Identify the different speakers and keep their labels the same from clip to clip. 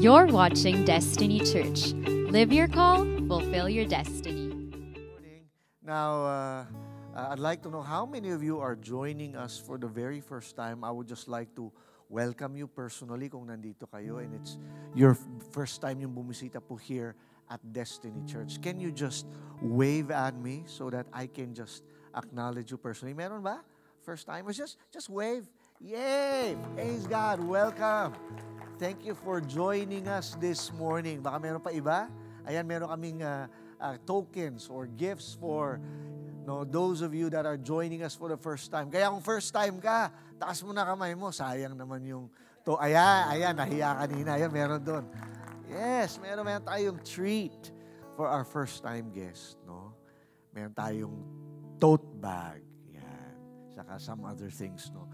Speaker 1: You're watching Destiny Church. Live your call, fulfill your destiny.
Speaker 2: Morning. Now, I'd like to know how many of you are joining us for the very first time. I would just like to welcome you personally kung nandito kayo and it's your first time yung bumisita po here at Destiny Church. Can you just wave at me so that I can just acknowledge you personally? Meron ba? First timers? Just wave. Yay! Praise God. Welcome. Thank you for joining us this morning. Baka meron pa iba? Ayan, meron kaming tokens or gifts for those of you that are joining us for the first time. Kaya kung first time ka, taas mo na kamay mo. Sayang naman yung ayan, nahiya kanina. Ayan, meron doon. Yes, meron tayong treat for our first time guest. No? Meron tayong tote bag. Yan. Saka some other things. No?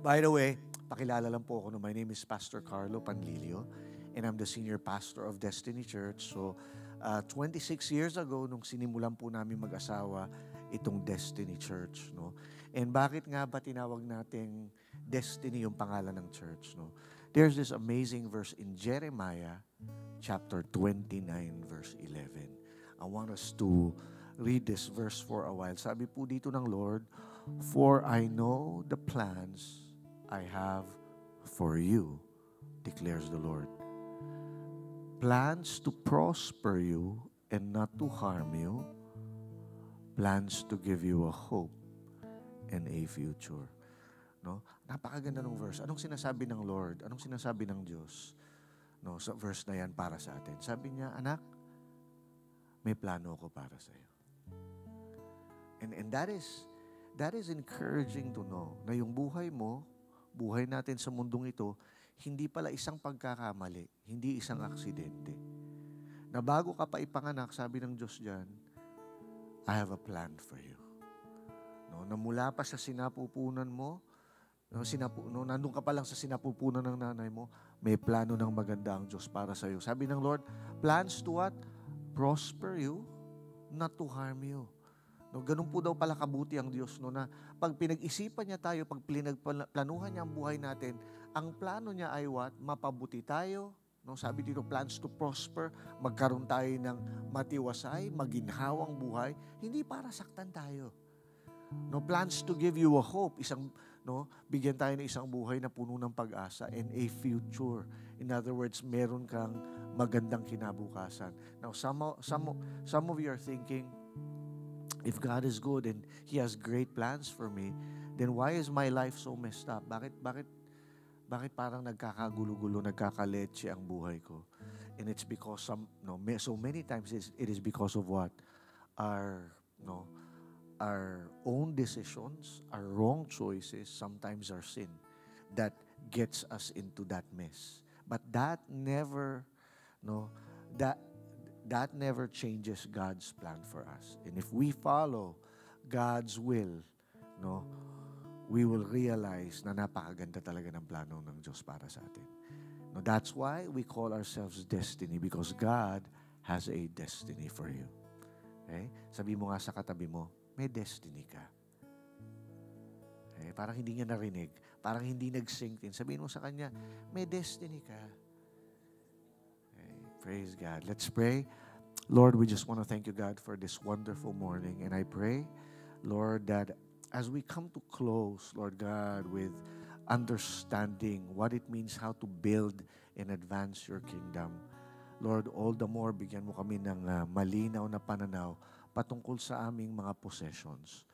Speaker 2: By the way, pakilala lang po ako. My name is Pastor Carlo Panlilio and I'm the senior pastor of Destiny Church. So, 26 years ago, nung sinimulan po namin mag-asawa, itong Destiny Church. No? And bakit nga ba tinawag nating Destiny yung pangalan ng church? No? There's this amazing verse in Jeremiah chapter 29, verse 11. I want us to read this verse for a while. Sabi po dito ng Lord, "For I know the plans I have for you, declares the Lord. Plans to prosper you and not to harm you. Plans to give you a hope and a future." No? Napakaganda ng verse. Anong sinasabi ng Lord? Anong sinasabi ng Diyos? No, sa verse na yan para sa atin. Sabi niya, anak, may plano ako para sa iyo. And that is encouraging to know na yung buhay mo, buhay natin sa mundong ito, hindi pala isang pagkakamali, hindi isang aksidente. Na bago ka pa ipanganak, sabi ng Diyos diyan, I have a plan for you. No, na mula pa sa sinapupunan mo, nandun ka pa lang sa sinapupunan ng nanay mo, may plano ng maganda ang Diyos para sa iyo. Sabi ng Lord, plans to what? Prosper you, not to harm you. No, ganun po daw pala kabuti ang Diyos, no, na pag pinag-isipan niya tayo, pag pinagplanuhan niya ang buhay natin, ang plano niya ay what? Mapabuti tayo. No, sabi dito, plans to prosper, magkaroon tayo ng matiwasay, maginhawang buhay, hindi para saktan tayo. No, plans to give you a hope, bigyan tayo ng isang buhay na puno ng pag-asa and a future. In other words, meron kang magandang kinabukasan. Now, some of you are thinking, if God is good and He has great plans for me, then why is my life so messed up? Bakit parang nagkakagulo-gulo, nagkakaletse ang buhay ko? And it's because so many times it is because of what? Our own decisions, our wrong choices, sometimes our sin that gets us into that mess. But that never changes God's plan for us. And if we follow God's will, we will realize na napakaganda talaga ng plano ng Diyos para sa atin. No, that's why we call ourselves Destiny, because God has a destiny for you. Okay? Sabi mo nga sa katabi mo, may destiny ka. Okay? Parang hindi niya narinig. Parang hindi nag-sink in. Sabihin mo sa kanya, may destiny ka. Okay? Praise God. Let's pray. Lord, we just want to thank you, God, for this wonderful morning. And I pray, Lord, that as we come to close, Lord God, with understanding what it means how to build and advance your kingdom, Lord, all the more, bigyan mo kami ng malinaw na pananaw patungkol sa aming mga possessions.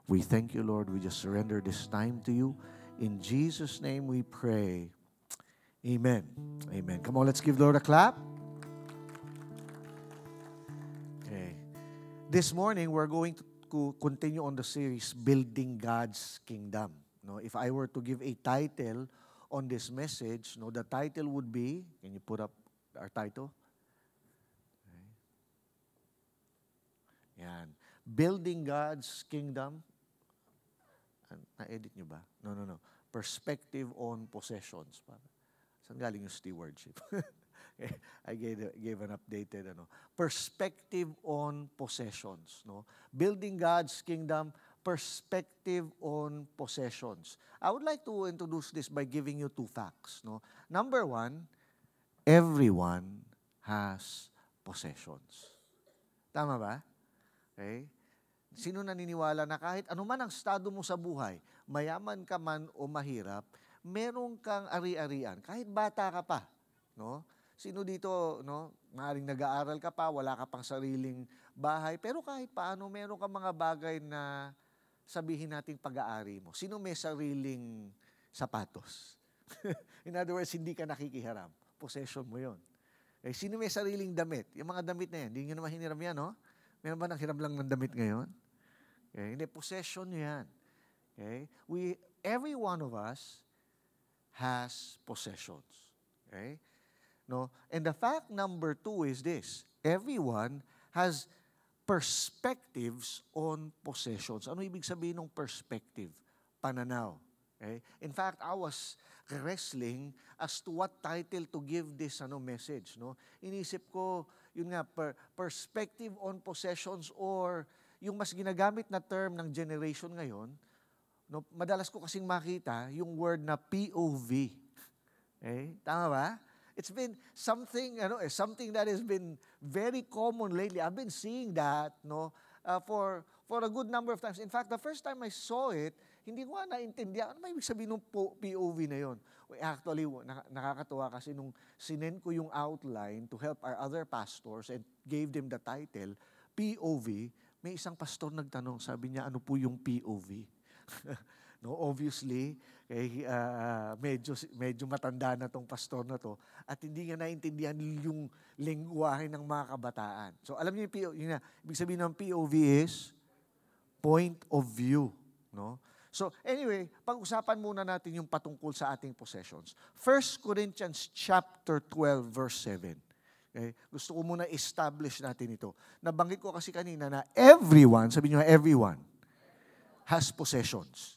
Speaker 2: We thank you, Lord. We just surrender this time to you. In Jesus' name we pray. Amen. Amen. Come on, let's give Lord a clap. Okay. This morning, we're going to continue on the series, Building God's Kingdom. No, if I were to give a title on this message, the title would be, can you put up our title? Yan. Building God's Kingdom. Na-edit nyo ba? No. Perspective on possessions. Saan galing yung stewardship? I gave an updated perspective on possessions. No? Building God's Kingdom, perspective on possessions. I would like to introduce this by giving you two facts. No? Number one, everyone has possessions. Tama ba? Okay? Sino naniniwala na kahit anuman ang estado mo sa buhay, mayaman ka man o mahirap, meron kang ari-arian, kahit bata ka pa, no? Sino dito, no, maaaring nag-aaral ka pa, wala ka pang sariling bahay, pero kahit paano, meron kang mga bagay na sabihin nating pag-aari mo. Sino may sariling sapatos? In other words, hindi ka nakikihiram. Possession mo yon. Eh, sino may sariling damit? Yung mga damit na yan, hindi nyo naman hiniram yan, no? Meron ba nang hiram lang ng damit ngayon? Okay? Hindi, possession yan. Okay? Every one of us has possessions. Okay? No? And the fact number 2 is this. Everyone has perspectives on possessions. Ano ibig sabihin ng perspective? Pananaw. Okay? In fact, I was wrestling as to what title to give this message. No? Inisip ko, yun nga, perspective on possessions, or yung mas ginagamit na term ng generation ngayon, no, madalas ko kasing makita yung word na POV. Okay? Tama ba? It's been something, something that has been very common lately. I've been seeing that, no, for a good number of times. In fact, the first time I saw it, hindi ko naintindihan. Ano ba ibig sabihin ng POV na yun? Actually, nakakatuwa kasi nung sinend ko yung outline to help our other pastors and gave them the title, POV, may isang pastor nagtanong, sabi niya, ano po yung POV? No, obviously, medyo matanda na tong pastor na to at hindi niya naintindihan yung lengguwahe ng mga kabataan. So, alam niyo yung POV, ibig sabihin ng POV is point of view, no? So, anyway, pag-usapan muna natin yung patungkol sa ating possessions. 1 Corinthians chapter 12, verse 7. Okay? Gusto ko muna establish natin ito. Nabanggit ko kasi kanina na everyone, sabi nyo, everyone has possessions.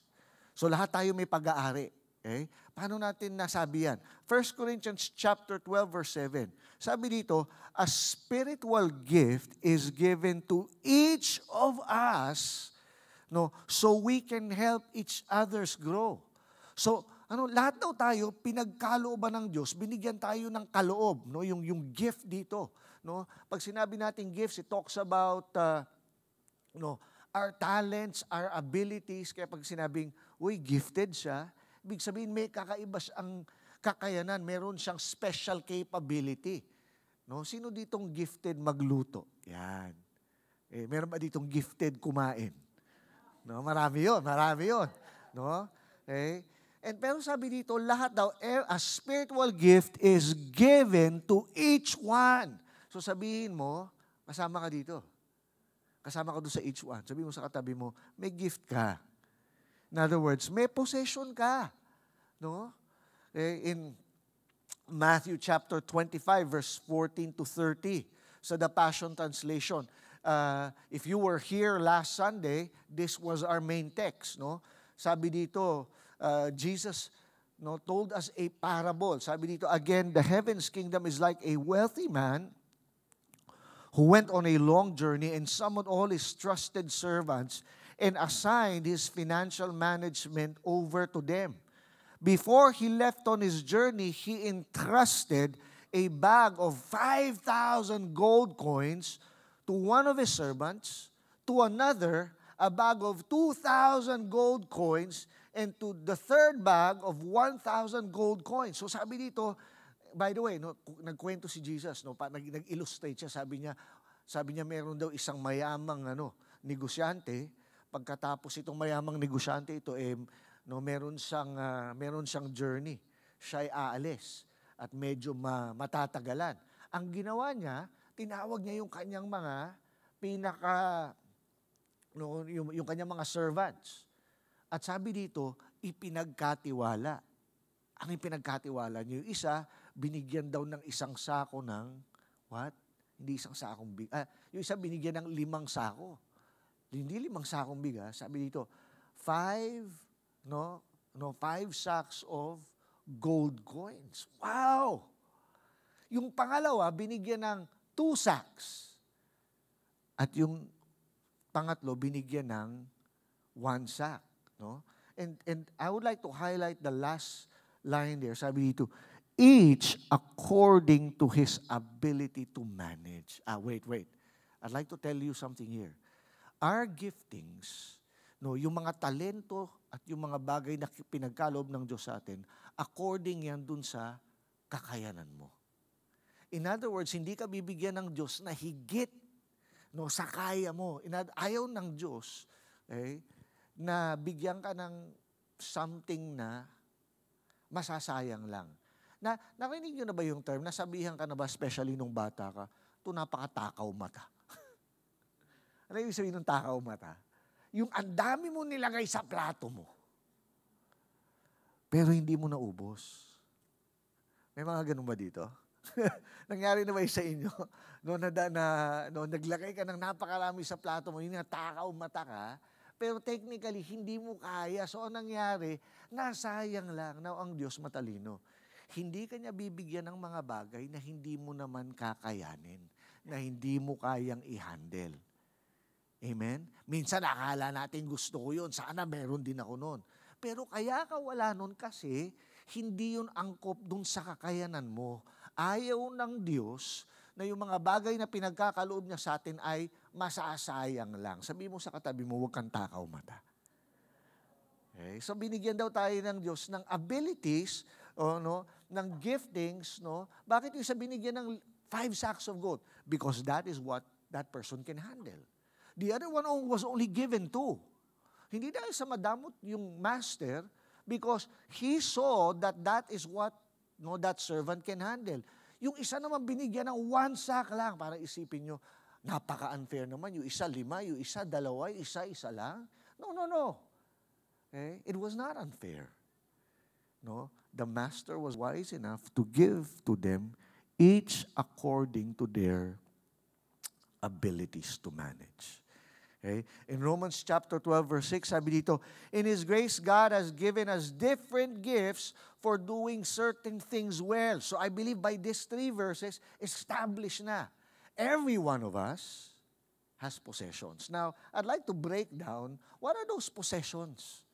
Speaker 2: So, lahat tayo may pag-aari. Okay? Paano natin nasabi yan? 1 Corinthians chapter 12, verse 7. Sabi dito, a spiritual gift is given to each of us, no, so we can help each others grow. So, lahat daw tayo pinagkalooban ng Diyos, binigyan tayo ng kaloob, no, yung gift dito, no. Pag sinabi natin gifts, it talks about our talents, our abilities. Kaya pag sinabing, gifted siya, ibig sabihin may kakaiba siyang kakayanan, meron siyang special capability. No, sino ditong gifted magluto? Yan. Meron ba ditong gifted kumain? No, marami yun. No? Okay? And pero sabi dito, lahat daw, a spiritual gift is given to each one. So sabihin mo, kasama ka dito. Kasama ka doon sa each one. Sabihin mo sa katabi mo, may gift ka. In other words, may possession ka. No? Okay? In Matthew chapter 25, verse 14 to 30, sa the Passion Translation, if you were here last Sunday, this was our main text, no? Sabi dito, Jesus, no, told us a parable. Sabi dito, again, the heaven's kingdom is like a wealthy man who went on a long journey and summoned all his trusted servants and assigned his financial management over to them. Before he left on his journey, he entrusted a bag of 5,000 gold coins to one of his servants, to another, a bag of 2,000 gold coins, and to the third bag of 1,000 gold coins. So sabi dito, by the way, no, nagkwento si Jesus, no, nag-illustrate siya, sabi niya meron daw isang mayamang negosyante. Pagkatapos itong mayamang negosyante ito, no, meron siyang journey. Siya'y aalis at medyo matatagalan. Ang ginawa niya, tinawag niya yung kanyang mga yung kanyang mga servants. At sabi dito, ipinagkatiwala. Ang ipinagkatiwala niya, yung isa, binigyan daw ng isang sako ng, what? Hindi isang sakong bigas. Yung isa binigyan ng 5 sako. Hindi 5 sakong bigas. Sabi dito, 5 sacks of gold coins. Wow! Yung pangalawa, binigyan ng 2 sacks. At yung pangatlo, binigyan ng 1 sack. No? And I would like to highlight the last line there. Sabi dito, each according to his ability to manage. Wait. I'd like to tell you something here. Our giftings, no, yung mga talento at yung mga bagay na pinagkaloob ng Diyos sa atin, according yan dun sa kakayanan mo. In other words, hindi ka bibigyan ng Diyos na higit, no, sa kaya mo. Ayaw ng Diyos, na bigyan ka ng something na masasayang lang. Narinig nyo na ba yung term? Nasabihan ka na ba, especially nung bata ka, ito napakatakaw mata. Ano yung sabihin ng takaw mata? Yung ang dami mo nilagay sa plato mo, pero hindi mo naubos. May mga ganun ba dito? Nangyari na ba sa inyo? No, naglagay ka ng napakarami sa plato mo, yung takaw mata ka, pero technically, hindi mo kaya. So, ang nangyari, nasayang lang. Now, ang Diyos matalino. Hindi ka niya bibigyan ng mga bagay na hindi mo naman kakayanin, na hindi mo kayang i-handle. Amen? Minsan, akala natin gusto ko yun. Sana meron din ako nun. Pero kaya ka wala nun kasi, hindi yun angkop dun sa kakayanan mo. Ayaw ng Diyos na yung mga bagay na pinagkakaloob niya sa atin ay masasayang lang. Sabi mo sa katabi mo, huwag kang takaw mata. Okay? So binigyan daw tayo ng Diyos ng abilities, ng giftings. No? Bakit yung sa binigyan ng 5 sacks of gold? Because that is what that person can handle. The other one was only given 2. Hindi dahil sa madamot yung master, because he saw that that is what that servant can handle. Yung isa naman binigyan ng 1 sack lang. Para isipin nyo, napaka-unfair naman. Yung isa 5, yung isa 2, yung isa lang. No. Okay? It was not unfair. No? The master was wise enough to give to them each according to their abilities to manage. Okay? In Romans chapter 12, verse 6, sabi dito, in His grace, God has given us different gifts for doing certain things well. So I believe by these 3 verses, established na. Every one of us has possessions. Now, I'd like to break down, what are those possessions?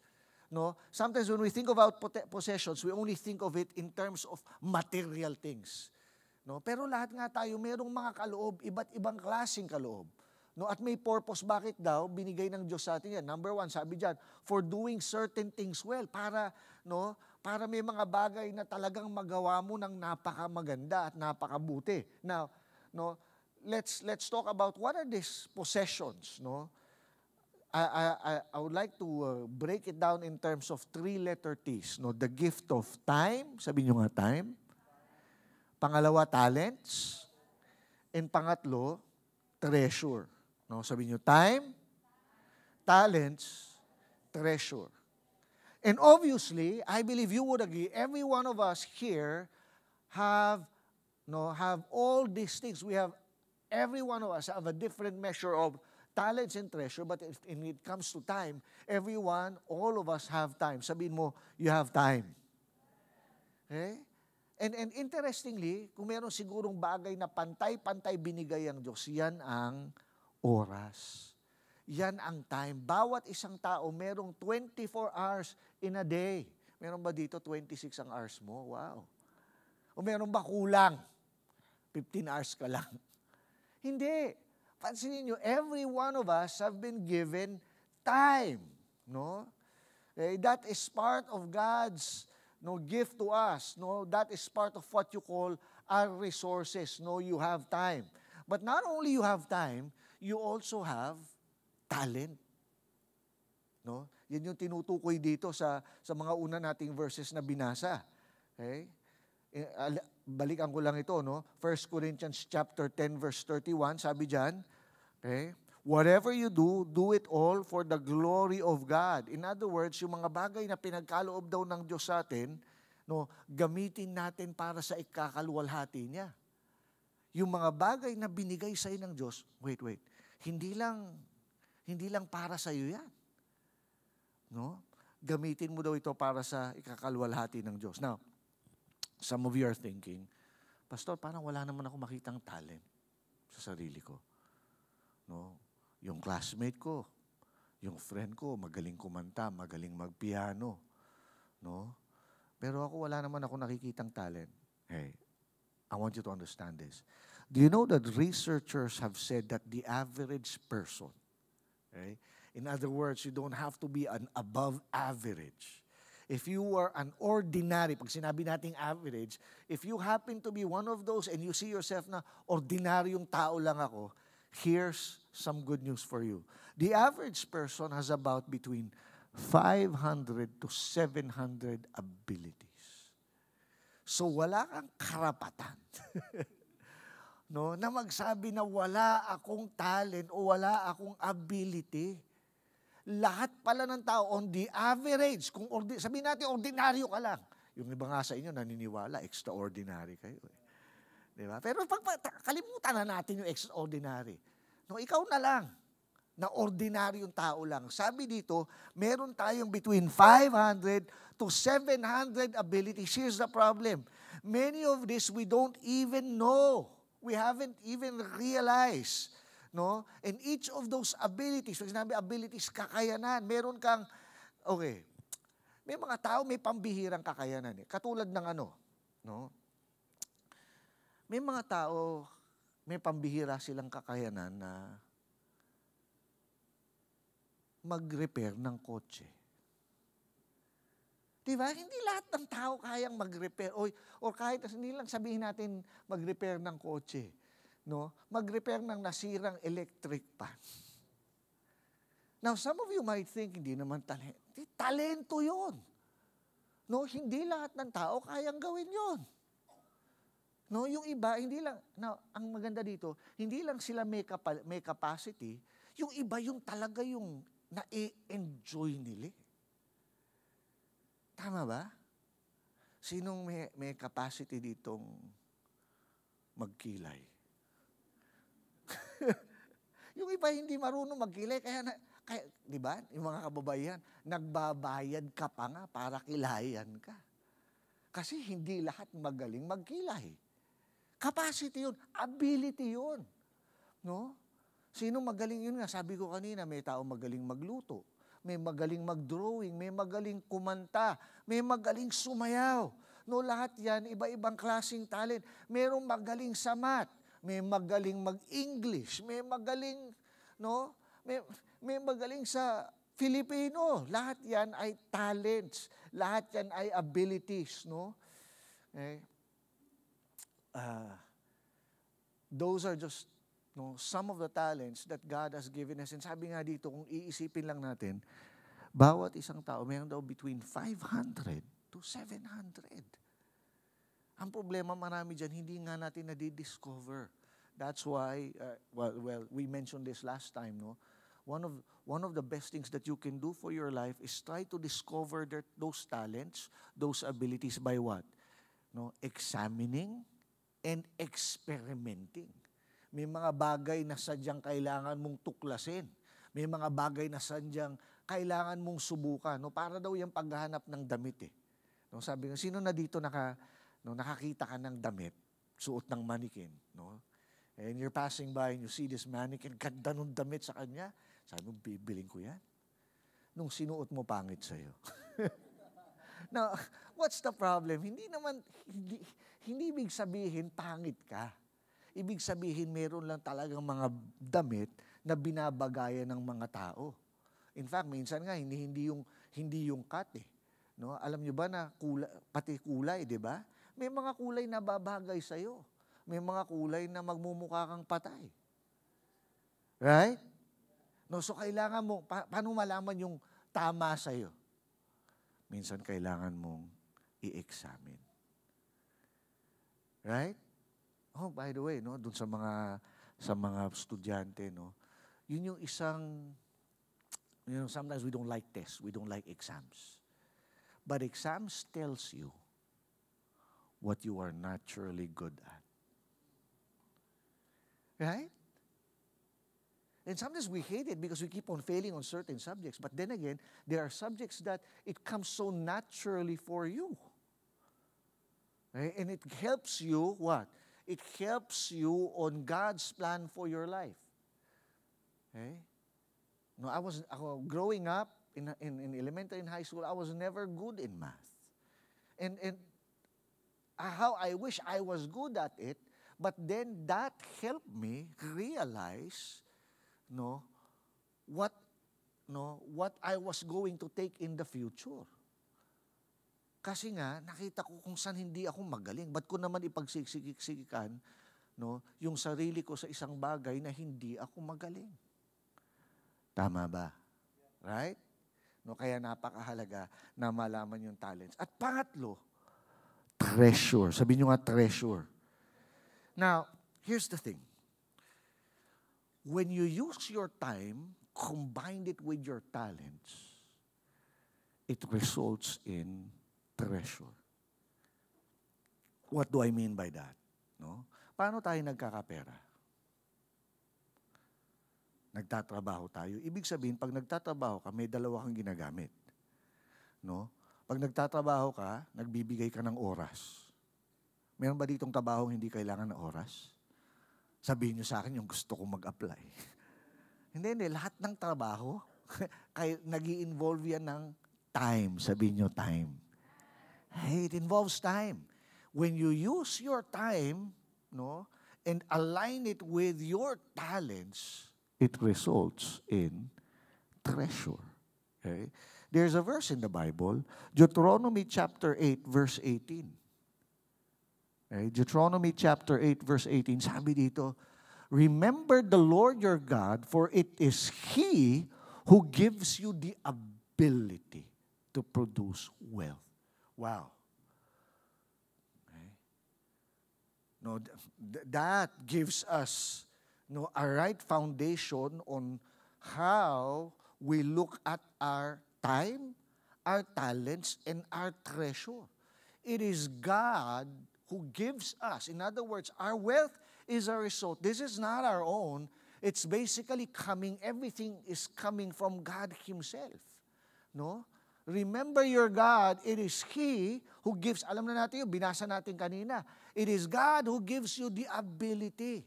Speaker 2: No? Sometimes when we think about possessions, we only think of it in terms of material things. No? Pero lahat nga tayo, mayroong mga kaloob, iba't ibang klaseng kaloob. No, at may purpose, bakit daw binigay ng Diyos sa atin yan? Number 1, sabi diyan, for doing certain things well, para may mga bagay na talagang magawa mo ng napakamaganda at napakabuti. Now, let's talk about what are these possessions, no? I would like to break it down in terms of 3-letter T's, no? The gift of time, sabi niyo nga time. Pangalawa, talents. And pangatlo, treasure. No, sabi niyo, time, talents, treasure. And obviously, I believe you would agree, every one of us here have all these things. Every one of us have a different measure of talents and treasure, but when it comes to time, all of us have time. Sabihin mo, you have time. Okay? And interestingly, kung meron sigurong bagay na pantay-pantay binigay ang Diyos, yan ang oras. Yan ang time. Bawat isang tao, merong 24 hours in a day. Meron ba dito 26 ang hours mo? Wow. O meron ba kulang? 15 hours ka lang. Hindi. Pansinin nyo, every one of us have been given time. No? That is part of God's gift to us. No, that is part of what you call our resources. No, you have time. But not only you have time, you also have talent. No? Yan yung tinutukoy dito sa mga una nating verses na binasa. Okay? Balikan ko lang ito, no? 1 Corinthians chapter 10 verse 31, sabi diyan, okay? Whatever you do, do it all for the glory of God. In other words, yung mga bagay na pinagkaloob daw ng Diyos sa atin, no, gamitin natin para sa ikakaluwalhati niya. Yung mga bagay na binigay sa iyo ng Diyos, wait, hindi lang para sa iyo yan. No? Gamitin mo daw ito para sa ikakaluwalhati ng Diyos. Now, some of you are thinking, Pastor, parang wala naman ako makitang talent sa sarili ko. No? Yung classmate ko, yung friend ko, magaling kumanta, magaling magpiano. No? Pero ako, wala naman ako nakikitang talent. Hey, I want you to understand this. Do you know that researchers have said that the average person, okay? In other words, you don't have to be an above average. If you were an ordinary, pag sinabi nating average, if you happen to be one of those and you see yourself na ordinaryong tao lang ako, here's some good news for you. The average person has about between 500 to 700 abilities. So wala kang karapatan no, na magsabi na wala akong talent o wala akong ability. Lahat pala ng tao on the average, kung sabihin natin ordinaryo ka lang. Yung iba nga sa inyo naniniwala, extraordinary kayo. Di ba? Pero kalimutan na natin yung extraordinary. No, ikaw na lang, na ordinaryong tao lang. Sabi dito, meron tayong between 500 to 700 abilities. Here's the problem. Many of this we don't even know. We haven't even realized. No? And each of those abilities, pag sinabi abilities, kakayanan. Meron kang, okay, may mga tao may pambihirang kakayanan. Katulad ng ano, no? May mga tao, may pambihira silang kakayanan na mag-repair ng kotse. Diba? Hindi lahat ng tao kayang mag-repair. O kahit hindi lang sabihin natin mag-repair ng kotse. No? Mag-repair ng nasirang electric pan. Now, some of you might think, hindi naman talento. Talento yun. No? Hindi lahat ng tao kayang gawin yun. No? Yung iba, hindi lang, now, ang maganda dito, hindi lang sila may capacity, yung iba yung talaga yung na-enjoy nila. Tama ba? Sinong may capacity ditong magkilay? Yung iba hindi marunong magkilay, kaya di ba? Yung mga kababaihan, nagbabayad ka pa nga para kilayan ka. Kasi hindi lahat magaling magkilay. Capacity yun, ability yun. No? Sino magaling yun nga? Sabi ko kanina, may tao magaling magluto, may magaling mag-drawing, may magaling kumanta, may magaling sumayaw. No, lahat yan, iba-ibang klaseng talent. Merong magaling sa math, may magaling mag-English, may magaling, no? May magaling sa Filipino. Lahat yan ay talents. Lahat yan ay abilities, no? Okay. Those are just some of the talents that God has given us. And sabi nga dito, kung iisipin lang natin, bawat isang tao, mayroon daw between 500 to 700. Ang problema, marami dyan, hindi nga natin nadidiscover. That's why, well, we mentioned this last time, no? One of the best things that you can do for your life is try to discover those talents, those abilities by what? No? Examining and experimenting. May mga bagay na sadyang kailangan mong tuklasin. May mga bagay na sadyang kailangan mong subukan. No? Para daw yung paghahanap ng damit. No? Sabi nga, sino na dito nakakita ka ng damit, suot ng mannequin? No? And you're passing by and you see this mannequin, ganda nung damit sa kanya. Sabi mo, bibiling ko yan. Nung sinuot mo, pangit sa'yo. Now, what's the problem? Hindi ibig sabihin, pangit ka. Ibig sabihin, meron lang talagang mga damit na binabagayan ng mga tao. In fact, minsan nga, hindi yung cut eh. No? Alam nyo ba na pati kulay, di ba? May mga kulay na babagay sa'yo. May mga kulay na magmumukha kang patay. Right? No, so kailangan mo, paano malaman yung tama sa'yo? Minsan kailangan mong i-examine. Right? Oh, by the way, no, dun sa mga estudyante, no, yun yung isang, sometimes we don't like tests, we don't like exams. But exams tells you what you are naturally good at. Right? And sometimes we hate it because we keep on failing on certain subjects. But then again, there are subjects that it comes so naturally for you. Right? And it helps you, what? It helps you on God's plan for your life. Okay? No, growing up in elementary and high school, I was never good in math. And how I wish I was good at it, but then that helped me realize, no, what I was going to take in the future. Kasi nga, nakita ko kung saan hindi ako magaling. Ba't ko naman ipagsiksikan, no, yung sarili ko sa isang bagay na hindi ako magaling? Tama ba? Right? No, kaya napakahalaga na malaman yung talents. At pangatlo, treasure. Sabi nyo nga, treasure. Now, here's the thing. When you use your time, combine it with your talents, it results in treasure. What do I mean by that? No? Paano tayo nagkakapera? Nagtatrabaho tayo. Ibig sabihin, pag nagtatrabaho ka, may dalawa kang ginagamit. No? Pag nagtatrabaho ka, nagbibigay ka ng oras. Meron ba ditong trabaho hindi kailangan ng oras? Sabihin nyo sa akin yung gusto kong mag-apply. Hindi. Lahat ng trabaho, nag-i-involve yan ng time. Sabihin nyo, time. Hey, it involves time. When you use your time, no, and align it with your talents, it results in treasure. Okay? There's a verse in the Bible, Deuteronomy chapter 8, verse 18. Okay? Deuteronomy chapter 8, verse 18, sabi dito, remember the Lord your God, for it is He who gives you the ability to produce wealth. Wow. No, that gives us, no, a right foundation on how we look at our time, our talents, and our treasure. It is God who gives us. In other words, our wealth is a result. This is not our own. It's basically everything is coming from God Himself. No? Remember your God, it is He who gives, alam na natin yun, binasa natin kanina, it is God who gives you the ability.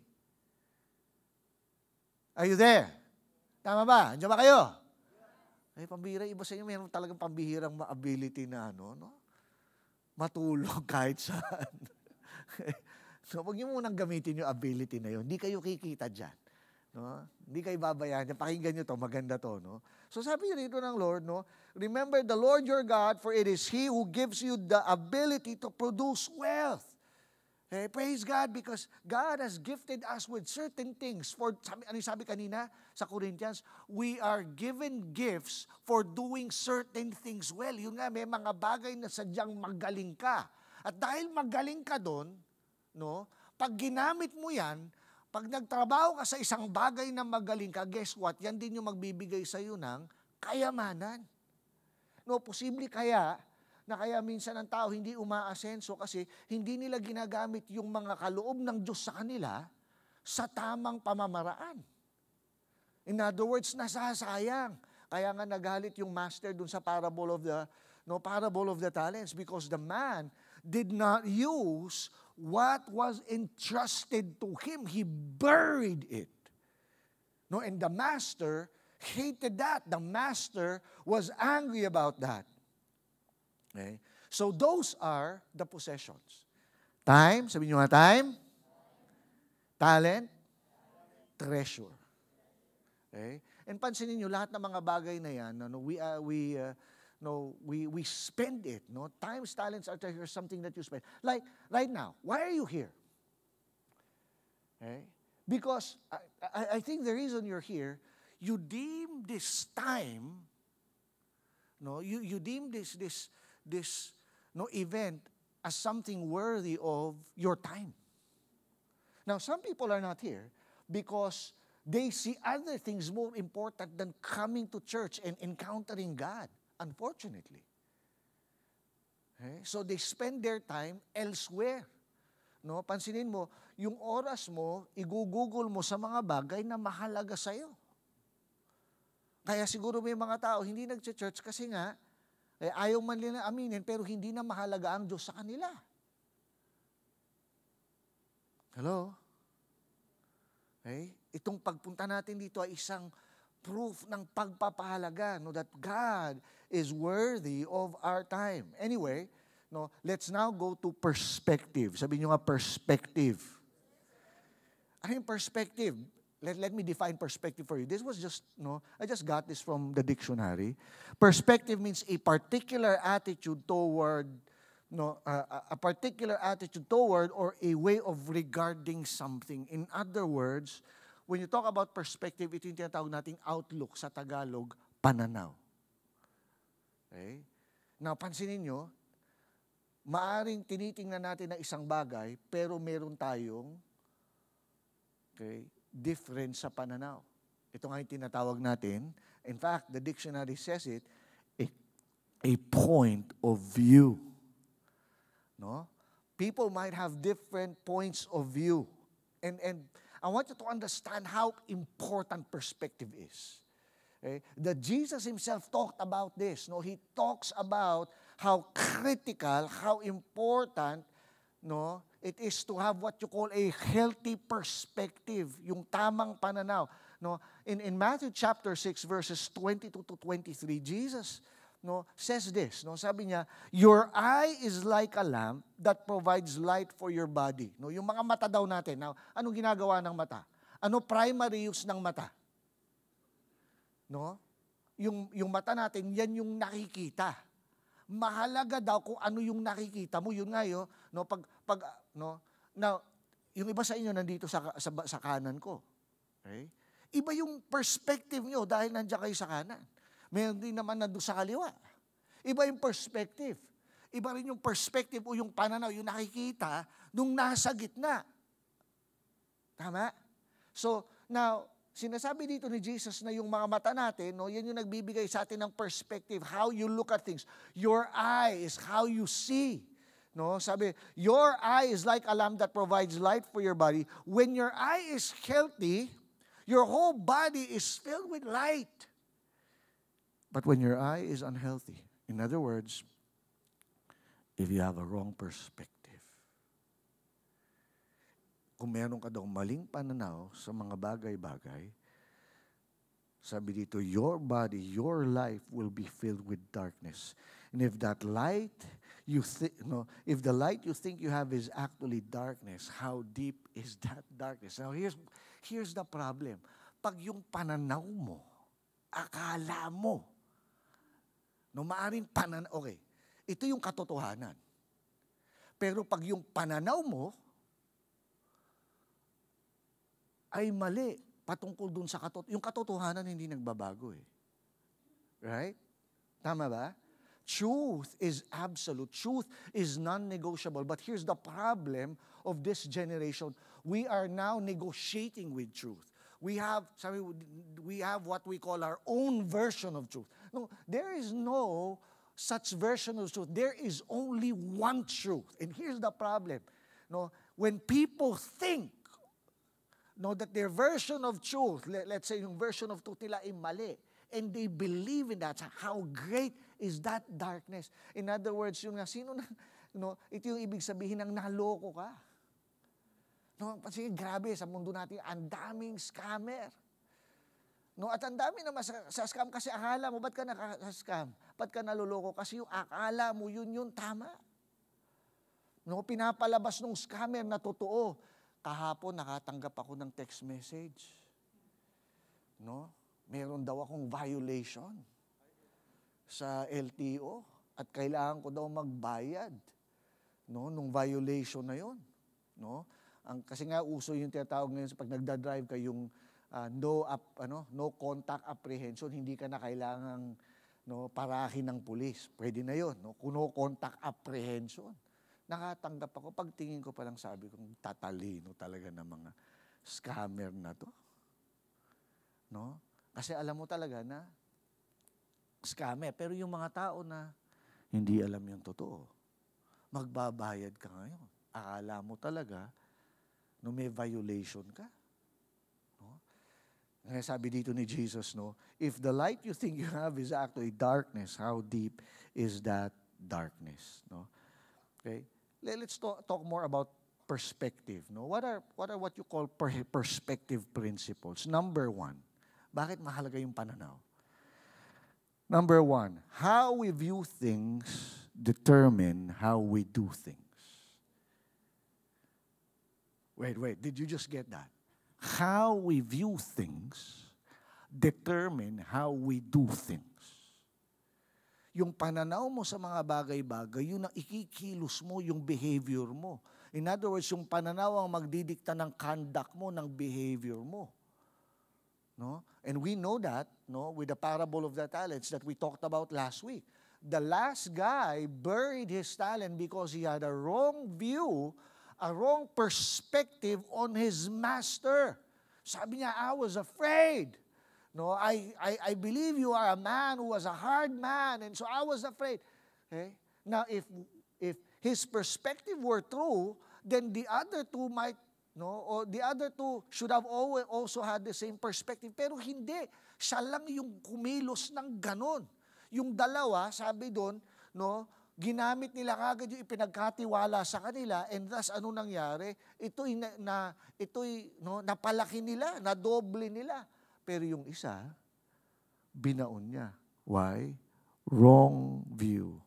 Speaker 2: Are you there? Tama ba? Andiyan ba kayo? Ay, pambihira, iba sa inyo, mayroon talagang pambihirang ability na, no? Matulog kahit saan. So, huwag niyo munang gamitin yung ability na yun. Hindi kayo kikita dyan. No? Hindi kayo babayaran. Pakinggan nyo to, maganda to. No? So sabi rito ng Lord, no? Remember the Lord your God, for it is He who gives you the ability to produce wealth. Okay? Praise God, because God has gifted us with certain things. Ano sabi kanina sa Corinthians? We are given gifts for doing certain things well. Yun nga, may mga bagay na sadyang magaling ka. At dahil magaling ka doon, no? Pag ginamit mo yan, pag nagtrabaho ka sa isang bagay na magaling ka, guess what? Yan din yung magbibigay sa iyo ng kayamanan. No, posible kaya na kaya minsan ang tao hindi umaasenso kasi hindi nila ginagamit yung mga kaloob ng Diyos sa kanila sa tamang pamamaraan. In other words, nasasayang. Kaya nga nagalit yung master dun sa parable of the talents, because the man did not use what was entrusted to him. He buried it. No, and the master hated that. The master was angry about that. Okay? So those are the possessions. Time, sabi nyo nga time. Talent. Treasure. Okay? And pansinin nyo, lahat ng mga bagay na yan, we spend it. No? Times, talents, are treasure, something that you spend. Like, right now, why are you here? Okay? Because I think the reason you're here, you deem this time, no, you deem this event as something worthy of your time. Now, some people are not here because they see other things more important than coming to church and encountering God, unfortunately. Okay? So they spend their time elsewhere. No, pansinin mo, yung oras mo, igugugol mo sa mga bagay na mahalaga sa'yo. Kaya siguro may mga tao hindi nag-church kasi nga, ayaw man nila aminin, pero hindi na mahalaga ang Diyos sa kanila. Hello? Okay? Itong pagpunta natin dito ay isang proof ng pagpapahalaga, no, that God is worthy of our time. Anyway, No, let's now go to perspective. Sabi nyo nga, perspective. Ano yung perspective? Let me define perspective for you. This was just, I just got this from the dictionary. Perspective means a particular attitude toward, a particular attitude toward or a way of regarding something. In other words, when you talk about perspective, ito yung tinatawag nating outlook, sa Tagalog, pananaw. Okay? Now, pansinin nyo, maaring tinitingnan natin na isang bagay, pero meron tayong, different sa pananaw. Ito nga yung tinatawag natin. In fact, the dictionary says it, a point of view. No? People might have different points of view. And I want you to understand how important perspective is. Okay? That Jesus himself talked about this. No? He talks about how critical, how important, it is to have what you call a healthy perspective, yung tamang pananaw. In Matthew chapter 6, verses 22 to 23, Jesus says this. Sabi niya, your eye is like a lamp that provides light for your body. Yung mga mata daw natin. Now, anong ginagawa ng mata? Ano primary use ng mata? Yung mata natin, yan yung nakikita. Mahalaga daw kung ano yung nakikita mo. Yun nga yun. Now, yung iba sa inyo nandito sa kanan ko. Okay? Iba yung perspective nyo dahil nandiyan kayo sa kanan. Meron din naman nandun sa kaliwa. Iba yung perspective. Iba rin yung perspective o yung pananaw, yung nakikita nung nasa gitna. Tama? So, now, sinasabi dito ni Jesus na yung mga mata natin, yan yung nagbibigay sa atin ng perspective, how you look at things. Your eye is how you see. Sabi, your eye is like a lamp that provides light for your body. When your eye is healthy, your whole body is filled with light. But when your eye is unhealthy, in other words, if you have a wrong perspective, kung meron ka daw maling pananaw sa mga bagay-bagay, sabi dito, your body, your life will be filled with darkness. And if that light, if the light you think you have is actually darkness, how deep is that darkness? Now, here's the problem. Pag yung pananaw mo, akala mo, maaring okay, ito yung katotohanan. Pero pag yung pananaw mo ay mali patungkol dun sa yung katotohanan hindi nagbabago eh. Right? Tama ba? Truth is absolute. Truth is non-negotiable. But here's the problem of this generation. We are now negotiating with truth. We have what we call our own version of truth. No, there is no such version of truth. There is only one truth. And here's the problem. When people think that their version of truth, let's say yung version of truth nila ay mali, and they believe in that, how great is that darkness? In other words, ito yung ibig sabihin ng naloko ka. Kasi grabe, sa mundo natin, ang daming scammer. At ang dami naman sa scam kasi akala mo, ba't ka naka-scam? Ba't ka naluloko? Kasi yung akala mo, yun tama. Pinapalabas ng scammer na totoo. Kahapon, nakatanggap ako ng text message. Meron daw akong violation sa LTO at kailangan ko daw magbayad nung violation na yon. Kasi nga uso yung tinatawag ngayon sa pag nagda-drive ka yung no contact apprehension, hindi ka na kailangang parahin ng pulis. Pwede na yon, no contact apprehension. Nakatanggap ako, pagtingin ko palang sabi kong tatalino talaga ng mga scammer na to. Kasi alam mo talaga na scammer, pero yung mga tao na hindi alam yung totoo, magbabayad ka ngayon. Akala mo talaga may violation ka. Sabi dito ni Jesus, if the light you think you have is actually darkness, how deep is that darkness? Okay? Let's talk more about perspective. What are what you call perspective principles? Number 1, bakit mahalaga yung pananaw? Number 1, how we view things determine how we do things. Wait, did you just get that? How we view things determine how we do things. Yung pananaw mo sa mga bagay-bagay, yun ang ikikilos mo, yung behavior mo. In other words, yung pananaw ang magdidikta ng conduct mo, ng behavior mo. No? And we know that, no, with the parable of the talents that we talked about last week. The last guy buried his talent because he had a wrong view, a wrong perspective on his master. Sabi niya, I was afraid. No, I believe you are a man who was a hard man, and so I was afraid. Okay? Now, if his perspective were true, then the other two might, no, or the other two should have also had the same perspective. Pero hindi. Siya lang yung kumilos ng ganon. Yung dalawa, sabi doon, no, ginamit nila kagad yung ipinagkatiwala sa kanila, and thus, ano nangyari? Ito'y napalaki nila, nadoble nila. Pero yung isa, binaon niya. Why? Wrong view.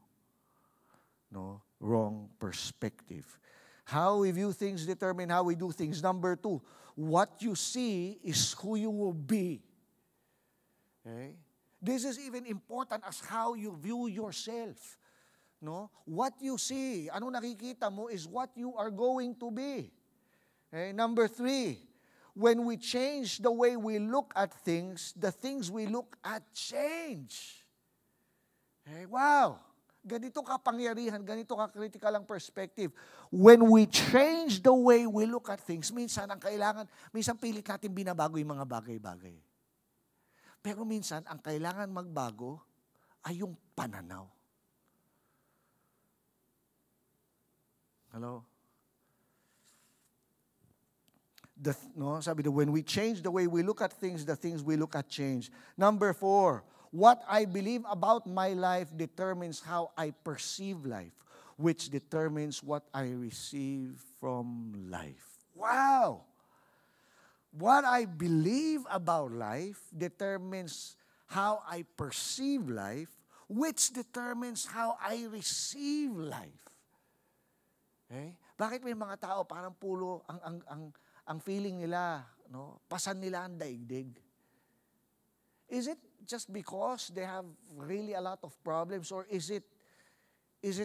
Speaker 2: No? Wrong perspective. How we view things determine how we do things. Number 2, what you see is who you will be. Okay? This is even important as how you view yourself. No? What you see, ano nakikita mo is what you are going to be. Okay? Number 3, when we change the way we look at things, the things we look at change. Okay? Wow! Ganito kapangyarihan, ganito ka-critical ang perspective. When we change the way we look at things, minsan pilit natin binabago yung mga bagay-bagay. Pero minsan, ang kailangan magbago ay yung pananaw. Hello? Sabi na, when we change the way we look at things, the things we look at change. Number 4, what I believe about my life determines how I perceive life, which determines what I receive from life. Wow! What I believe about life determines how I perceive life, which determines how I receive life. Okay? Bakit may mga tao parang pulo ang feeling nila, no, pasan nila ang daigdig? Is it just because they have really a lot of problems, or is it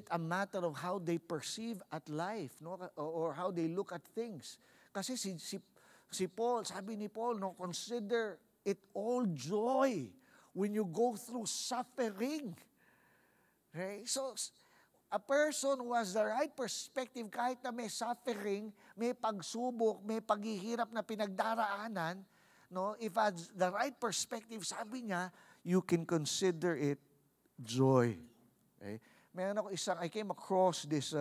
Speaker 2: a matter of how they perceive at life, no, or how they look at things? Kasi si Paul, sabi ni Paul, no, consider it all joy when you go through suffering. Okay? So a person who has the right perspective, kahit na may suffering, may pagsubok, may paghihirap na pinagdaraanan, no, if has the right perspective, sabi niya, you can consider it joy. Okay? Meron ako I came across this,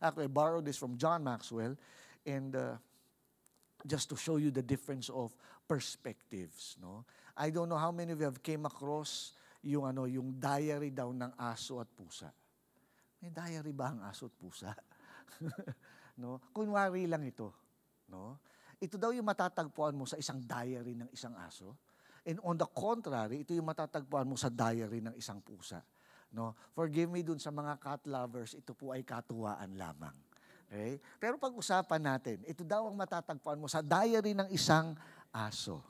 Speaker 2: actually I borrowed this from John Maxwell, and just to show you the difference of perspectives. No? I don't know how many of you have came across yung diary daw ng aso at pusa. May diary ba ang aso at pusa? No? Kunwari lang ito. No? Ito daw yung matatagpuan mo sa isang diary ng isang aso. And on the contrary, ito yung matatagpuan mo sa diary ng isang pusa. No? Forgive me dun sa mga cat lovers, ito po ay katuwaan lamang. Okay? Pero pag-usapan natin, ito daw ang matatagpuan mo sa diary ng isang aso.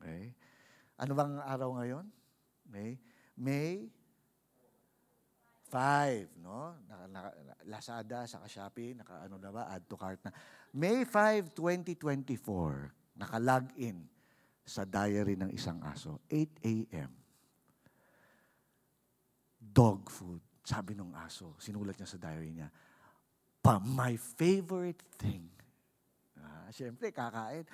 Speaker 2: Okay? Ano bang araw ngayon? May 5, no? Lazada, saka Shopee, add to cart na. May 5, 2024, naka-log-in sa diary ng isang aso. 8 a.m. Dog food. Sabi ng aso, sinulat niya sa diary niya, my favorite thing. Siyempre, kakain.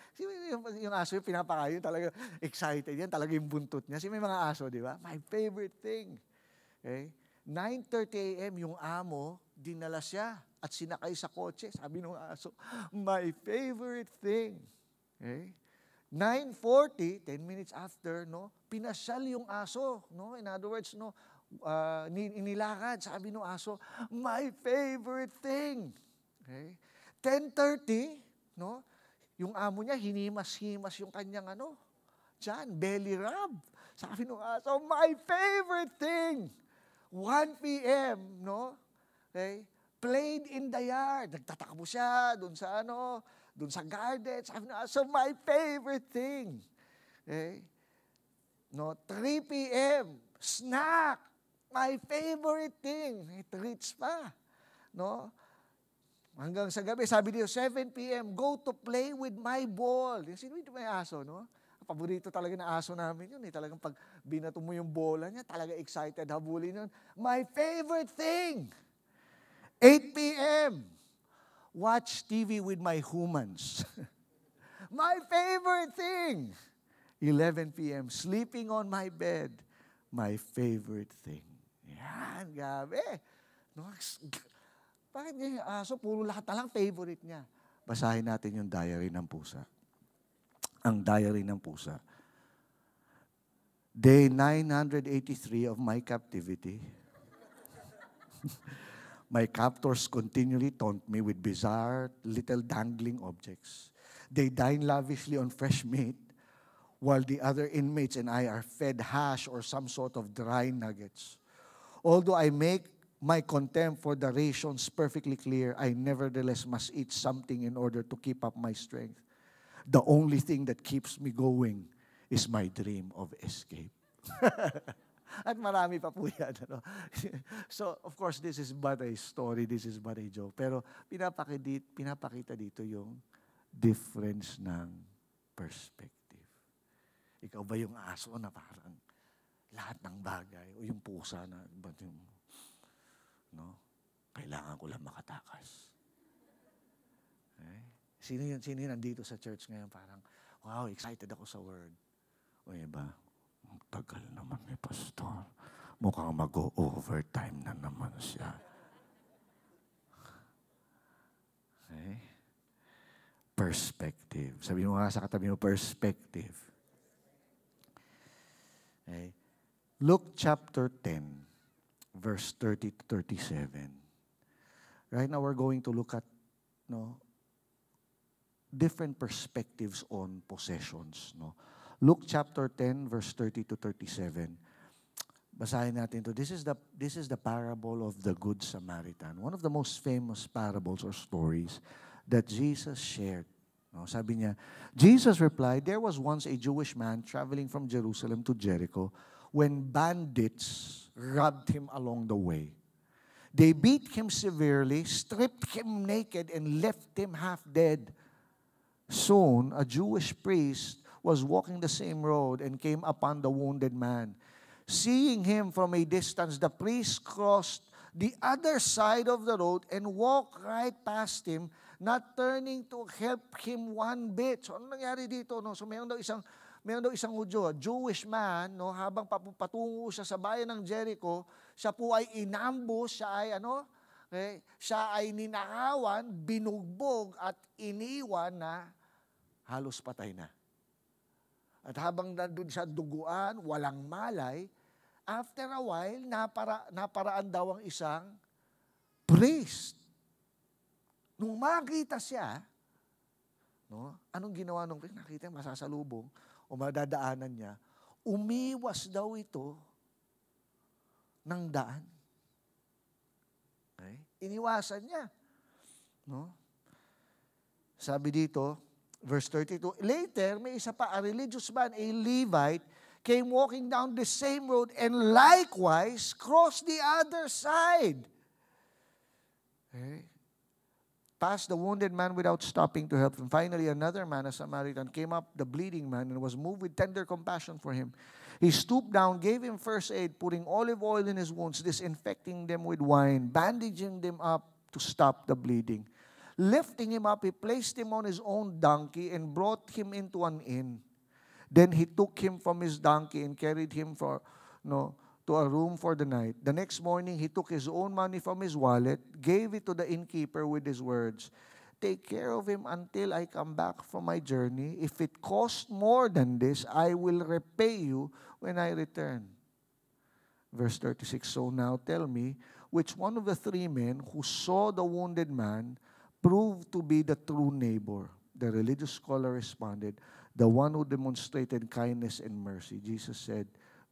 Speaker 2: Yung aso yung pinapakain, talaga excited yan, talaga yung buntot niya. May mga aso, di ba? My favorite thing. Okay? 9:30 a.m. yung amo, dinala siya at sinakay sa kotse. Sabi ng aso, my favorite thing. Okay? 9:40, 10 minutes after, no, pinasyal yung aso. No? In other words, no, inilakad. Sabi ng aso, my favorite thing. Okay? 10:30, no, yung amo niya, hinimas-himas yung kanyang belly rub. Sabi ng aso, my favorite thing. 1 p.m., no? Okay? Played in the yard. Nagtatakbo siya doon sa doon sa garden. Sabi na, so my favorite thing. Okay? No, 3 p.m., snack. My favorite thing. May treats pa. No? Hanggang sa gabi, sabi niyo, 7 p.m., go to play with my ball. Sino ito may aso, no? Paborito talaga na aso namin yun. Talagang pag binato mo yung bola niya, talaga excited, habulin yun. My favorite thing. 8 p.m., watch TV with my humans. My favorite thing. 11 p.m., sleeping on my bed. My favorite thing. Yan, gabi. No? Bakit ganyan yung aso? Puro lahat na lang favorite niya. Basahin natin yung diary ng pusa. Ang diary ng pusa. Day 983 of my captivity. My captors continually taunt me with bizarre little dangling objects. They dine lavishly on fresh meat, while the other inmates and I are fed hash or some sort of dry nuggets. Although I make my contempt for the rations perfectly clear, I nevertheless must eat something in order to keep up my strength. The only thing that keeps me going is my dream of escape. At marami pa po yan. Ano? So, of course, this is but a story, this is but a joke. Pero pinapakita dito yung difference ng perspective. Ikaw ba yung aso na parang lahat ng bagay o yung pusa na no? Kailangan ko lang makatakas. Okay? Sino yun nandito sa church ngayon parang, wow, excited ako sa word. O iba, ang tagal naman ni pastor. Mukhang mag-overtime na naman siya. Okay? Perspective. Sabi mo nga sa katabi mo, perspective. Okay? Luke chapter 10. Verse 30 to 37. Right now, we're going to look at different perspectives on possessions. No? Luke chapter 10, verse 30 to 37. Basahin natin ito. This is the parable of the Good Samaritan. One of the most famous parables or stories that Jesus shared. No? Sabi niya, Jesus replied, there was once a Jewish man traveling from Jerusalem to Jericho when bandits robbed him along the way. They beat him severely, stripped him naked, and left him half dead. Soon, a Jewish priest was walking the same road and came upon the wounded man. Seeing him from a distance, the priest crossed the other side of the road and walked right past him, not turning to help him one bit. So, ano nangyari dito? No? So, meron daw isang Hudyo, Jewish man, no, habang patungo siya sa bayan ng Jericho, siya po ay inambush, siya ay ninakawan, binugbog at iniwan na halos patay na. At habang nandun siya duguan, walang malay, after a while, naparaan daw ang isang priest. Nung makita siya, no, anong ginawa nung priest? Nakita masasalubong, o madadaanan niya, umiwas daw ito ng daan. Okay? Iniwasan niya. No? Sabi dito, verse 32, later, may isa pa, a religious man, a Levite, came walking down the same road and likewise crossed the other side. Okay? Passed the wounded man without stopping to help him. Finally, another man, a Samaritan, came up the bleeding man and was moved with tender compassion for him. He stooped down, gave him first aid, putting olive oil in his wounds, disinfecting them with wine, bandaging them up to stop the bleeding. Lifting him up, he placed him on his own donkey and brought him into an inn. Then he took him from his donkey and carried him to a room for the night. The next morning, he took his own money from his wallet, gave it to the innkeeper with his words, take care of him until I come back from my journey. If it costs more than this, I will repay you when I return. Verse 36, so now tell me, which one of the three men who saw the wounded man proved to be the true neighbor? The religious scholar responded, the one who demonstrated kindness and mercy. Jesus said,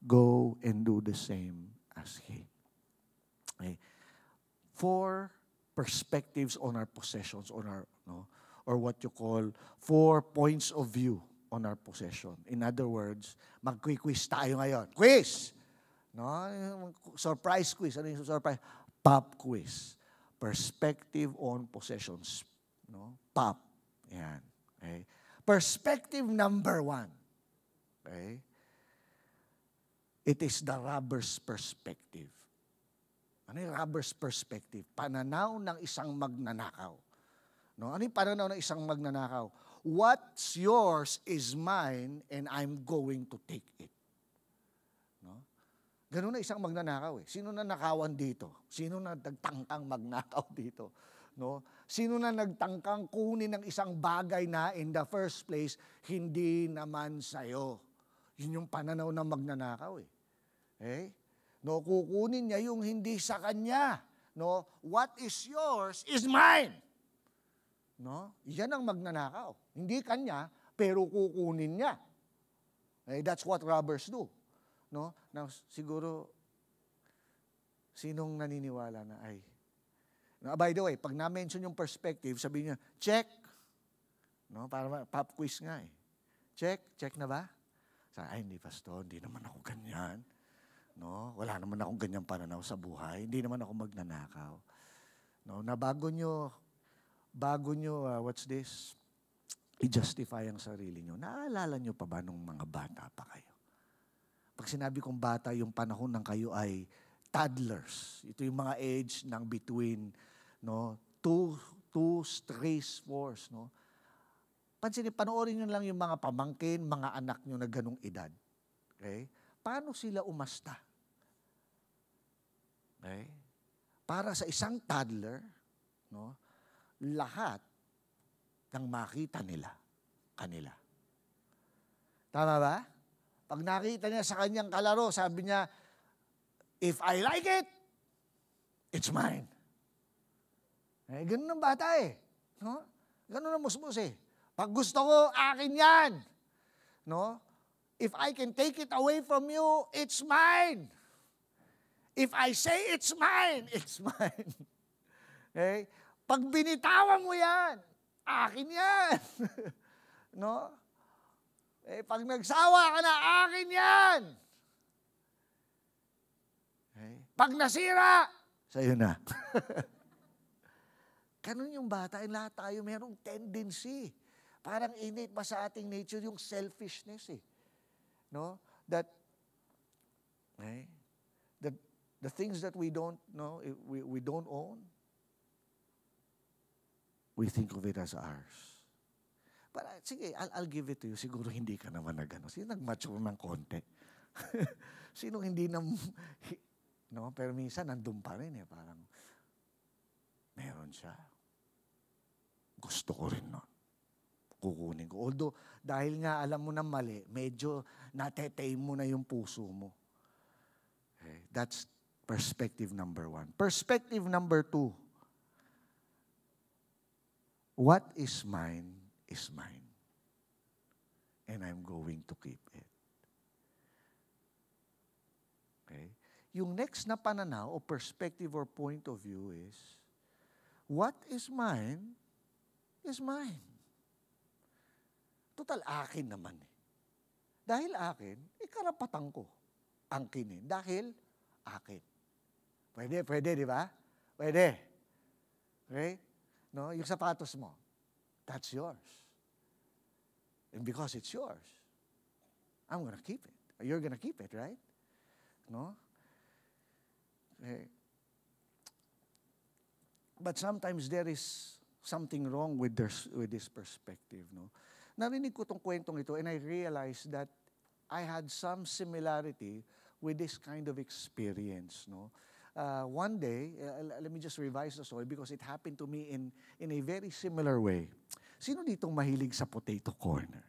Speaker 2: go and do the same as he. Okay? 4 perspectives on our possessions, on our, or what you call 4 points of view on our possession. In other words, mag-quiz tayo ngayon. Quiz! No? Surprise quiz. Ano yung surprise? Pop quiz. Perspective on possessions. No? Pop. Yan. Okay? Perspective number 1. Okay? It is the robber's perspective. Ano yung robber's perspective? Pananaw ng isang magnanakaw. No? Ano yung pananaw ng isang magnanakaw? What's yours is mine and I'm going to take it. No? Ganun na isang magnanakaw eh. Sino na nakawan dito? Sino na nagtangkang magnakaw dito? No? Sino na nagtangkang kunin ng isang bagay na in the first place, hindi naman sa'yo? Yun yung pananaw ng magnanakaw eh. Okay? No, kukunin niya yung hindi sa kanya. No, what is yours is mine. No? Yan ang magnanakaw. Hindi kanya, pero kukunin niya. Okay? That's what robbers do. No? Now, siguro, sinong naniniwala na ay? No, by the way, pag na-mention yung perspective, sabihin niya, check. No, para pop quiz nga eh. Check na ba? Ay, hindi pastor, hindi naman ako ganyan. No, wala naman akong ganyang pananaw sa buhay. Hindi naman ako magnanakaw. No, na bago nyo, what's this? I-justify ang sarili nyo. Naalala nyo pa ba nung mga bata pa kayo? Pag sinabi kong bata, yung panahon ng kayo ay toddlers. Ito yung mga age ng between 2, 3, 4. No? Pansinin, panoorin nyo lang yung mga pamangkin, mga anak nyo na ganong edad. Okay? Paano sila umasta? Okay? Para sa isang toddler, no, lahat ng makita nila, kanila. Tama ba? Pag nakita niya sa kanyang kalaro, sabi niya, if I like it, it's mine. Eh, ganun ang bata eh. No? Ganun ang musmus eh. Pag gusto ko, akin yan. No? If I can take it away from you, it's mine. If I say it's mine, it's mine. Okay? Pag binitawan mo yan, akin yan. No? Eh, pag nagsawa ka na, akin yan. Okay? Pag nasira, sa'yo na. Ganun yung bata, lahat tayo mayroong tendency. Parang innate pa sa ating nature yung selfishness eh. No? That, okay? The things that we don't know, we don't own, we think of it as ours. But sige, I'll give it to you. Siguro hindi ka naman nagano. Sino nag-mature ng konti? Sino hindi na, no? Pero minsan nandun pa rin eh. Parang, meron siya. Gusto ko rin nun. Kukunin ko. Although, dahil nga alam mo na mali, medyo natetame mo na yung puso mo. Okay? That's perspective number 1. Perspective number 2. What is mine is mine. And I'm going to keep it. Okay? Yung next na pananaw o perspective or point of view is, what is mine is mine. Total, akin naman eh. Dahil akin, karapatan ko angkinin. Dahil akin. Pwede, di ba? Pwede. Okay? No, yung sapatos mo, that's yours. And because it's yours, I'm gonna keep it. You're gonna keep it, right? No? Okay. But sometimes there is something wrong with this perspective, no? Narinig ko tong kwentong ito and I realized that I had some similarity with this kind of experience, no? One day, let me just revise the story because it happened to me in a very similar way. Sino ditong mahilig sa potato corner?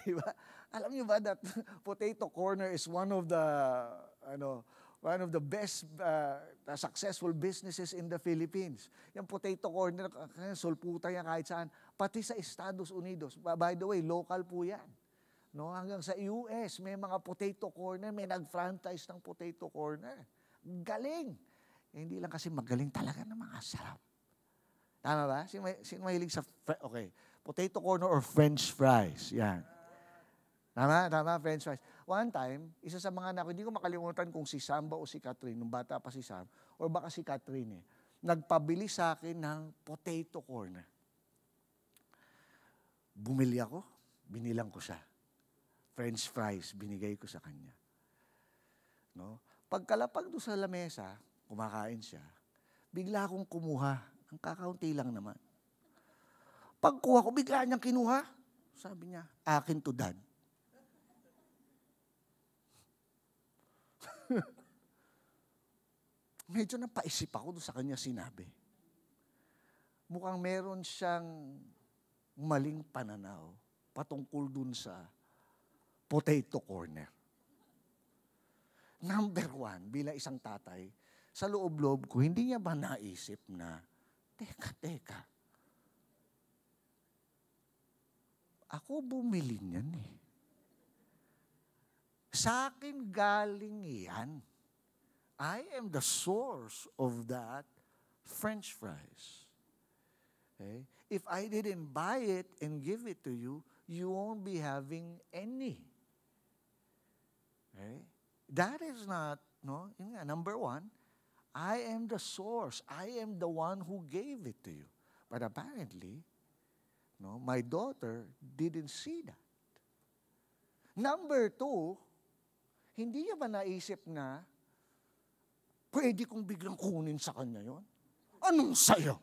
Speaker 2: Diba? Alam niyo ba that potato corner is one of the best successful businesses in the Philippines. Yung potato corner, sulputan yan kahit saan. Pati sa Estados Unidos. By the way, local po yan. No, hanggang sa US, may mga potato corner, may nag-franchise ng potato corner. Galing. hindi lang kasi magaling talaga na mga sarap. Tama ba? Sino mahilig sa, potato corner or French fries? Yan. Tama, French fries. One time, isa sa mga anak ko, hindi ko makalimutan kung si Sam ba o si Catherine, nung bata pa si Sam, or baka si Catherine nagpabili sa akin ng potato corner. Bumili ako, binilang ko siya. French fries, binigay ko sa kanya. No? Pagkalapag doon sa lamesa, kumakain siya, bigla akong kumuha. Ang kakaunti lang naman. Pagkuha ko, bigla niyang kinuha. Sabi niya, akin to, Dad. Medyo napaisip ako doon sa kanya sinabi. Mukhang meron siyang maling pananaw patungkol dun sa potato corner. Number one, bilang isang tatay, sa loob-loob ko, hindi niya ba naisip na, teka, ako bumili niyan eh. Sa akin galing yan. I am the source of that French fries. Okay? If I didn't buy it and give it to you, you won't be having any. Okay? That is not, no? Yun nga, number one, I am the source. I am the one who gave it to you. But apparently, no, my daughter didn't see that. Number two, hindi niya ba naisip na pwede kong biglang kunin sa kanya yon? Anong sayo?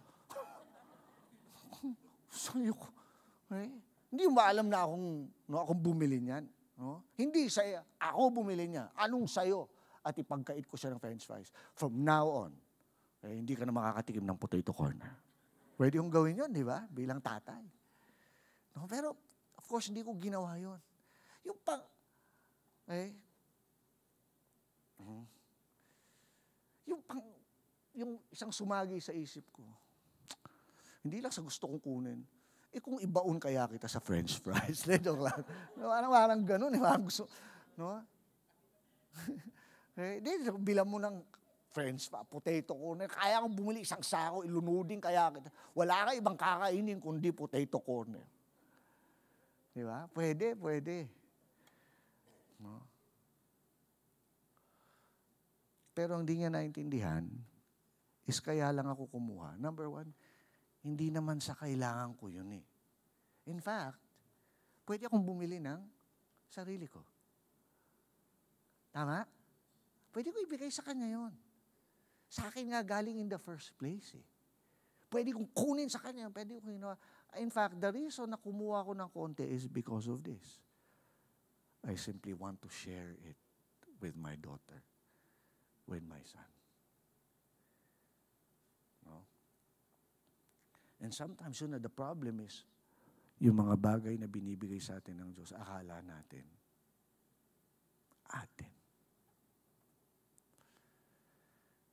Speaker 2: Sayo ko. Okay? Hindi mo alam na akong bumili niyan. No? Hindi saya. Ako bumili niya. Anong sayo? At ipagkait ko siya ng French fries. From now on, hindi ka na makakatikim ng potato corner. Pwede kong gawin yun, di ba? Bilang tatay. No? Pero, of course, hindi ko ginawa yun. Yung isang sumagi sa isip ko, hindi lang sa gusto kong kunin, kung ibaon kaya kita sa French fries. Joke lang. Parang ganun, parang gusto, no? Bilang mo ng French fries, potato corner, kaya kong bumili isang sako, ilunudin kaya kita. Wala ka ibang kakainin kundi potato corner. Di ba? Pwede. No? Pero ang di niya naintindihan is kaya lang ako kumuha. Number one, hindi naman sa kailangan ko yun eh. In fact, pwede akong bumili ng sarili ko. Tama? Pwede ko ibigay sa kanya yun. Sa akin nga galing in the first place eh. Pwede kong kunin sa kanya, pwede kong ginawa. In fact, the reason na kumuha ko ng konti is because of this. I simply want to share it with my daughter, with my son. No? And sometimes, the problem is, yung mga bagay na binibigay sa atin ng Diyos, akala natin, atin.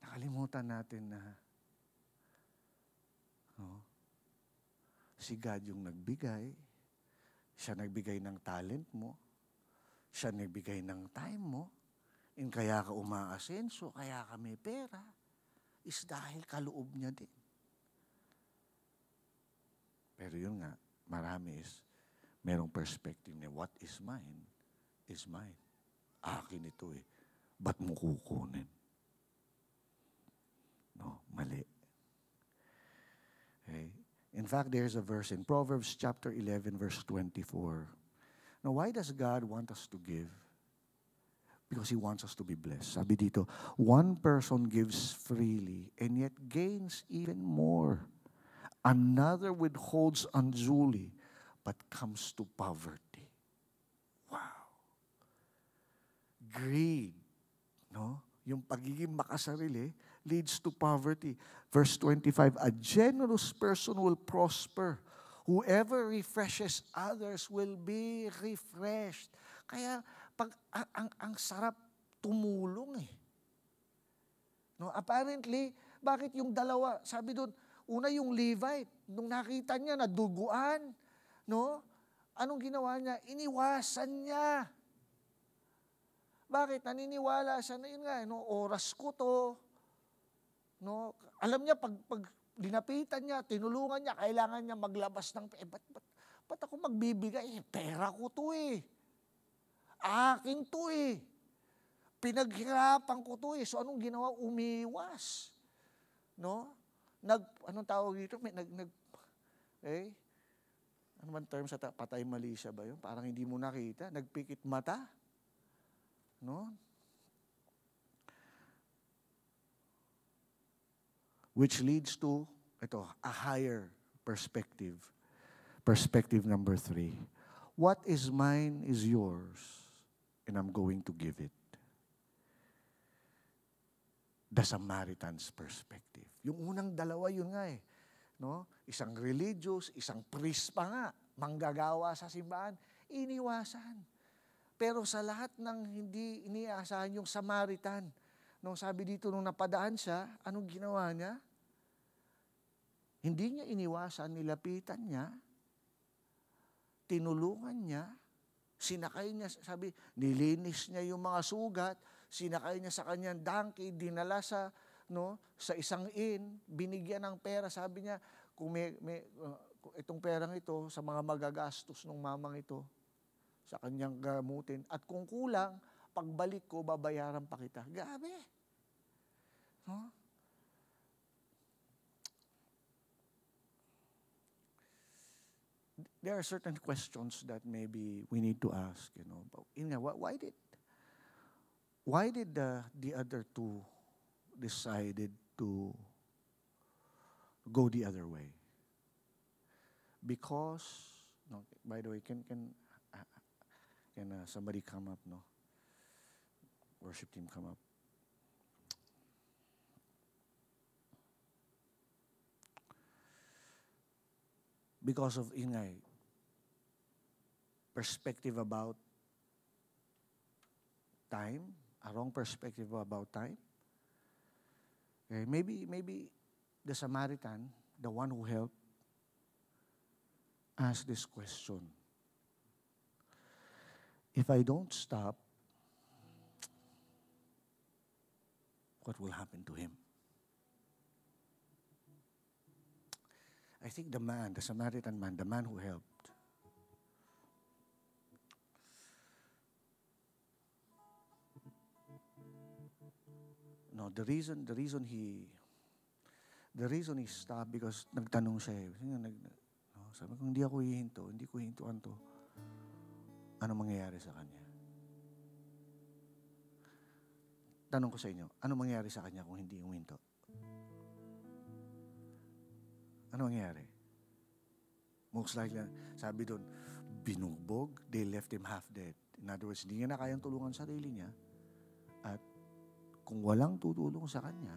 Speaker 2: Nakalimutan natin na, si God yung nagbigay, siya nagbigay ng talent mo, siya nagbigay ng time mo, and kaya ka umaasenso, kaya ka may pera, is dahil kaloob niya din. Pero yun nga, marami is, merong perspective na what is mine, is mine. Akin ito eh. Ba't mo kukunin? No, mali. Okay. In fact, there's a verse in Proverbs chapter 11, verse 24. Now, why does God want us to give? Because He wants us to be blessed. Sabi dito, one person gives freely and yet gains even more. Another withholds unduly but comes to poverty. Wow. Greed, no? Yung pagiging makasarili leads to poverty. Verse 25, a generous person will prosper. Whoever refreshes others will be refreshed. Kaya pag ang sarap tumulong eh. No, apparently, bakit yung dalawa, sabi doon, una yung Levite, nung nakita niya naduguan, no? Anong ginawa niya? Iniwasan niya. Bakit? Naniniwala siya na yun nga, no? Oras ko to. No? Alam niya, pag dinapitan niya, tinulungan niya, kailangan niya maglabas ng, ba't ako magbibigay? Pera ko to eh. Akin to eh. Pinaghirapan ko to eh. So anong ginawa? Umiwas. No? Anong tawag dito? Ano man term sa patay mali siya ba yun? Parang hindi mo nakita. Nagpikit mata. No? Which leads to, a higher perspective. Perspective number 3. What is mine is yours, and I'm going to give it. The Samaritan's perspective. Yung unang dalawa, yun nga eh. No? Isang religious, isang priest pa nga, manggagawa sa simbahan, iniwasan. Pero sa lahat ng hindi iniasahan yung Samaritan, nung sabi dito, nung napadaan siya, anong ginawa niya? Hindi niya iniwasan, nilapitan niya, tinulungan niya, sinakay niya, sabi, nilinis niya yung mga sugat, sinakay niya sa kanyang donkey, dinala sa isang inn, binigyan ng pera, sabi niya, kung itong perang ito, sa mga magagastos ng mamang ito, sa kanyang gamutin, at kung kulang, pagbalik ko, babayaran pa kita. Grabe. No? There are certain questions that maybe we need to ask, why did the other two decided to go the other way? Because, by the way, can somebody come up, no? Worship team come up. Because of, perspective about time, a wrong perspective about time. Okay, maybe the Samaritan, the one who helped, asked this question. If I don't stop, what will happen to him? I think the Samaritan man, the man who helped, the reason he stopped because nagtanong siya eh. Sabi ko, hindi ko hihintuan to. Ano mangyayari sa kanya? Tanong ko sa inyo, ano mangyayari sa kanya kung hindi huminto? Ano mangyayari? Most likely, sabi doon, binugbog, they left him half dead. In other words, hindi niya na kayang tulungan sarili niya. At kung walang tutulong sa kanya,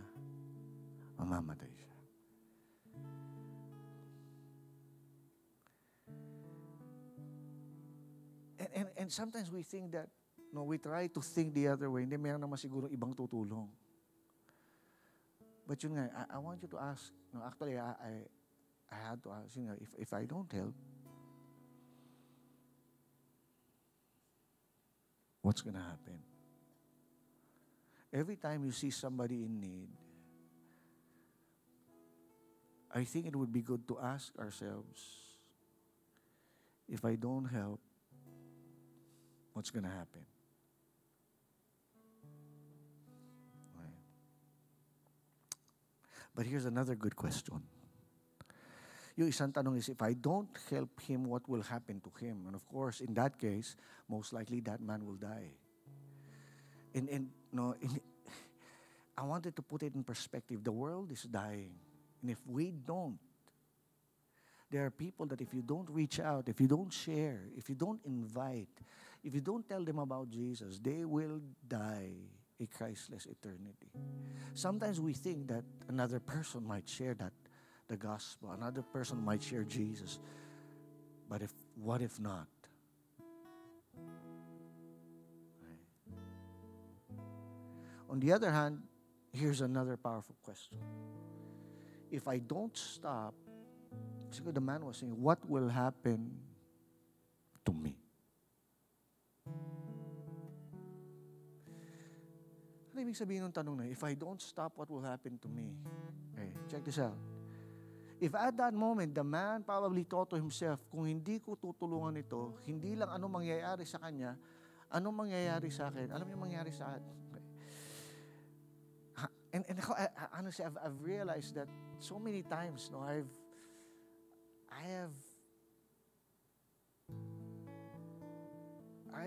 Speaker 2: mamamatay siya. And sometimes we think that, we try to think the other way. Hindi, meron naman siguro ibang tutulong. But yun nga, I want you to ask, actually, I had to ask, if I don't help, what's gonna happen? Every time you see somebody in need, I think it would be good to ask ourselves, if I don't help, what's going to happen? Right. But here's another good question. Yung isang tanong is, if I don't help him, what will happen to him? And of course, in that case, most likely that man will die. I wanted to put it in perspective. The world is dying. And if we don't, there are people that if you don't reach out, if you don't share, if you don't invite, if you don't tell them about Jesus, they will die a Christless eternity. Sometimes we think that another person might share the gospel, another person might share Jesus. But what if not? Right. On the other hand, here's another powerful question. If I don't stop, the man was saying, what will happen to me? ibig sabihin ng tanong na, if I don't stop, what will happen to me? Okay, check this out. If at that moment, the man probably thought to himself, kung hindi ko tutulungan ito, hindi lang ano mangyayari sa kanya, ano mangyayari sa akin? Alam niyo mangyayari sa akin? Okay. And honestly, I've realized that so many times, no, I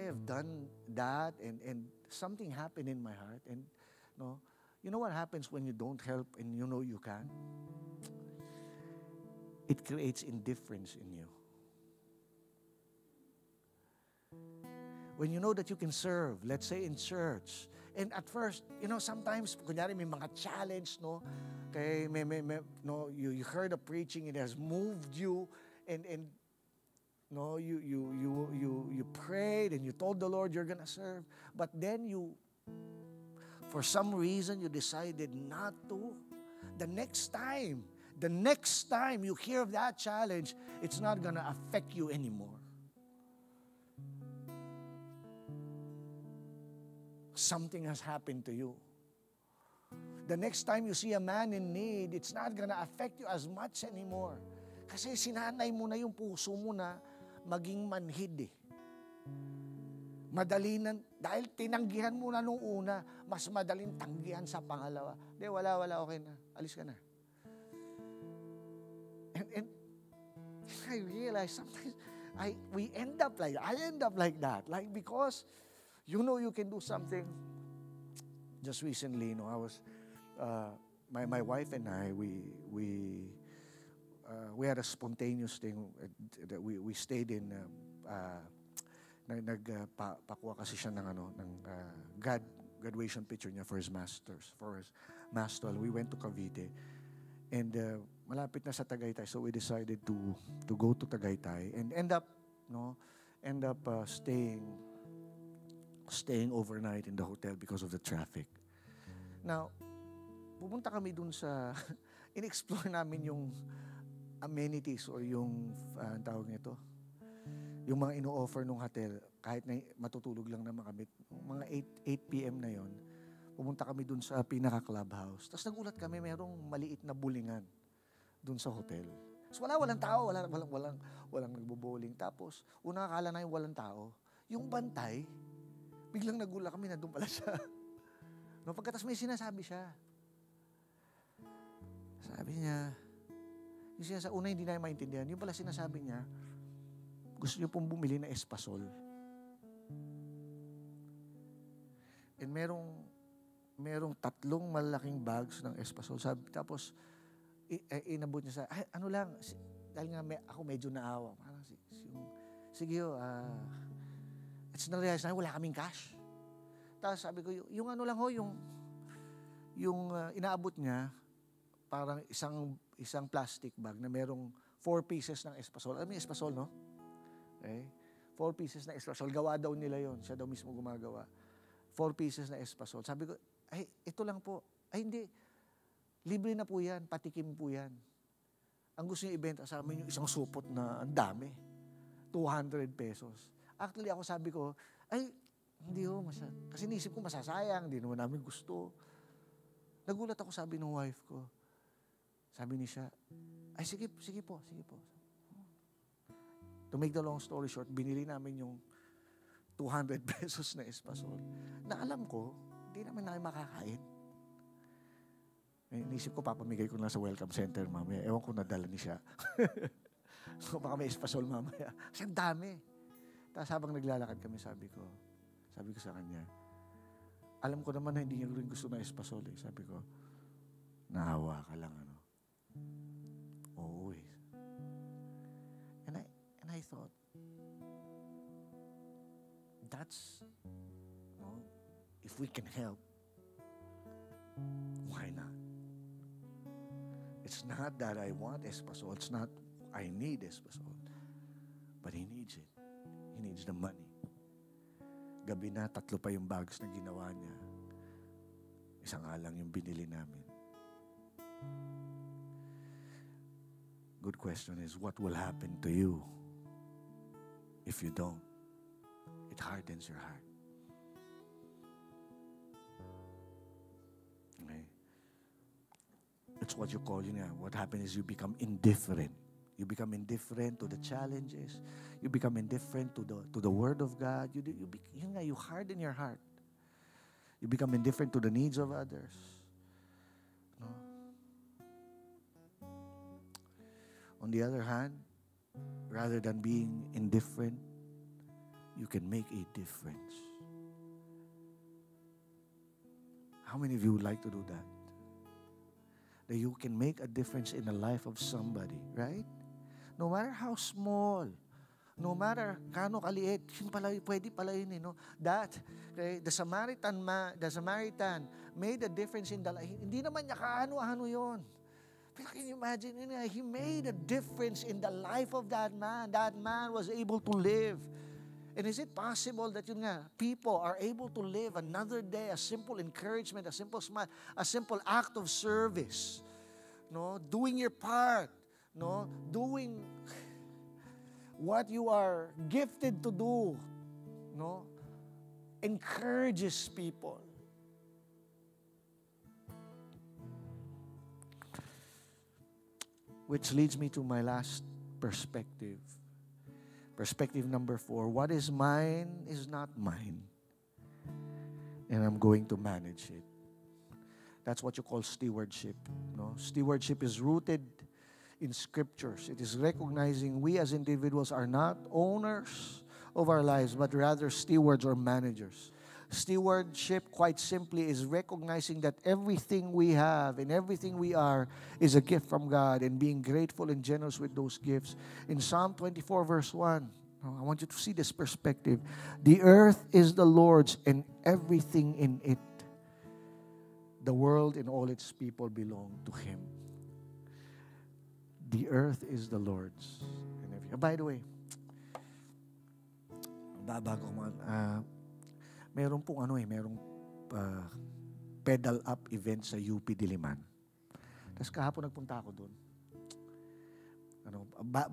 Speaker 2: have done that, and something happened in my heart, and no, you know what happens when you don't help and you know you can? It creates indifference in you. When you know that you can serve, let's say in church, and at first, you know, sometimes, kunyari may mga challenge, no? Okay, no, you heard a preaching, it has moved you, and no, you prayed and you told the Lord you're gonna serve, but then for some reason, you decided not to. The next time you hear of that challenge, it's not gonna affect you anymore. Something has happened to you. The next time you see a man in need, it's not gonna affect you as much anymore. Kasi sinanay mo na yung puso mo na maging manhid eh. Madali na, dahil tinanggihan mo na nung una, mas madaling tanggihan sa pangalawa. Di, wala, okay na. Alis ka na. And I realize sometimes I end up like that. Like, because you know you can do something. Just recently, you know, I was my wife and I we had a spontaneous thing that we stayed in. Nagpakuha kasi siya ng graduation picture niya for his master's. We went to Cavite, and malapit na sa Tagaytay, so we decided to go to Tagaytay and end up staying overnight in the hotel because of the traffic. Now, pupunta kami dun sa in-explore namin yung amenities or yung tawag nito, yung mga ino-offer ng hotel, kahit na matutulog lang naman kami, mga 8 p.m. na yon, pumunta kami dun sa pinaka-clubhouse. Tapos nagulat kami, mayroong maliit na bulingan dun sa hotel. So walang tao, walang nagbo-bowling. Tapos, unang akala na yung walang tao. Yung bantay, biglang nagulat kami na doon pala siya. No, pagkatas may sinasabi siya. Sabi niya, una hindi na maintindihan. Yung pala sinasabi niya, gusto niyo pong bumili na espasol. And merong 3 malaking bags ng espasol. Tapos, inabot niya sa, ano lang, dahil nga ako medyo naawa. Parang, sige, it's na-realize na wala kaming cash. Tapos sabi ko, yung ano lang ho, yung inaabot niya, parang isang plastic bag na merong 4 pieces ng espasol. Alam mo yung espasol, no? Okay? 4 pieces na espasol. Gawa daw nila yon. Siya daw mismo gumagawa. 4 pieces na espasol. Sabi ko, ay, ito lang po. Ay, hindi. Libre na po yan. Patikim po yan. Ang gusto niya ibenta sa amin yung isang supot na ang dami. 200 pesos. Actually, ako sabi ko, ay, hindi ho. Kasi nisip ko masasayang. Hindi naman namin gusto. Nagulat ako, sabi ng wife ko. Sabi niya, ay, sige po. To make the long story short, binili namin yung 200 pesos na espasol. Na alam ko, hindi naman makakain. Inisip ko, papamigay ko na sa welcome center mamaya. Ewan ko nadala ni siya. So, baka may espasol mamaya. Kasi ang dami. Tapos habang naglalakad kami, sabi ko sa kanya, alam ko naman na hindi niya rin gusto na espasol eh. Sabi ko, nahawa ka lang, ano. Oo eh. And I thought, that's, if we can help, why not? It's not that I want espasol. It's not I need espasol. But he needs it. He needs the money. Gabi na, 3 pa yung bags na ginawa niya. Isang lang yung binili namin. Good question is, what will happen to you if you don't? It hardens your heart. Okay? It's what you call, what happens is you become indifferent. You become indifferent to the challenges. You become indifferent to the Word of God. You harden your heart. You become indifferent to the needs of others. No? On the other hand, rather than being indifferent, you can make a difference. How many of you would like to do that? That you can make a difference in the life of somebody, right? No matter how small, no matter gaano kaliit, pwede pala yun, the Samaritan made a difference in the life. Hindi naman niya kaano-ano yun. Pero can you imagine, he made a difference in the life of that man. That man was able to live. And is it possible that people are able to live another day, a simple encouragement, a simple smile, a simple act of service, doing your part, doing what you are gifted to do, encourages people. Which leads me to my last perspective. Perspective number 4, what is mine is not mine. And I'm going to manage it. That's what you call stewardship. Stewardship is rooted in scriptures. It is recognizing we as individuals are not owners of our lives, but rather stewards or managers. Stewardship, quite simply, is recognizing that everything we have and everything we are is a gift from God, and being grateful and generous with those gifts. In Psalm 24, verse 1, I want you to see this perspective. The earth is the Lord's and everything in it. The world and all its people belong to Him. The earth is the Lord's. By the way, bago meron pedal up event sa UP Diliman. Tapos kahapon nagpunta ako doon.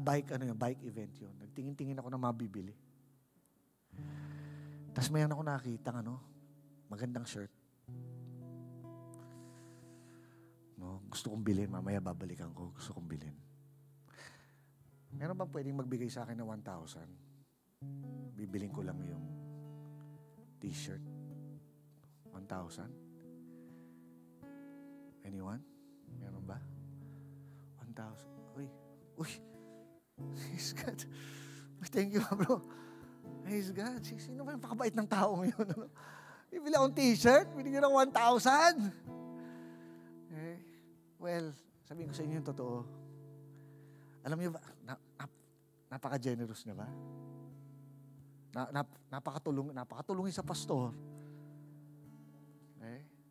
Speaker 2: Bike event 'yon. Nagtingin-tingin ako ng mabibili. Tapos mayroon ako nakita magandang shirt. Gusto kong bilhin, mamaya babalikan ko. Gusto kong bilhin. Meron bang pwedeng magbigay sa akin ng 1,000? Bibiling ko lang yung t-shirt. 1,000? Anyone? Meron ba? 1,000. Uy. Praise God. Thank you, bro. Praise God. Sino ba yung pakabait ng taong yun? Bibili akong t-shirt, binigyan ng 1,000. Well, sabihin ko sa inyo yung totoo. Alam niyo ba, napaka-generous niya ba? Napakatulungin sa pastor.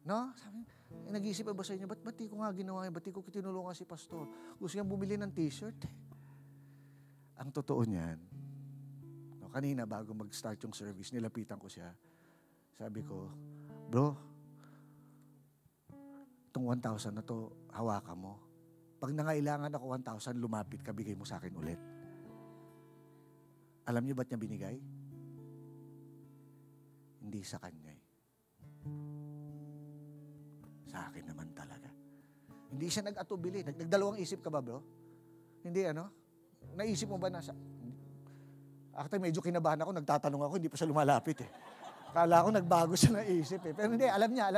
Speaker 2: Sabi, nag-iisip ba sa inyo, ba't di ko nga ginawa yun? Ba't di ko tinulungan si pastor? Gusto niyang bumili ng t-shirt. Ang totoo niyan, kanina bago mag-start yung service, nilapitan ko siya. Sabi ko, bro, itong 1,000 na to, hawakan mo. Pag nangailangan ako 1,000, lumapit ka, bigay mo sa akin ulit. Alam niyo ba't niya binigay? Hindi sa kanya. Sa akin naman talaga. Hindi siya nag-atubili. Nagdalawang isip ka ba, bro? Hindi, Naisip mo ba na sa... Actually, medyo kinabahan ako, nagtatanong ako, hindi pa siya lumalapit Kala ko nagbago siya ng isip Pero hindi, alam niya.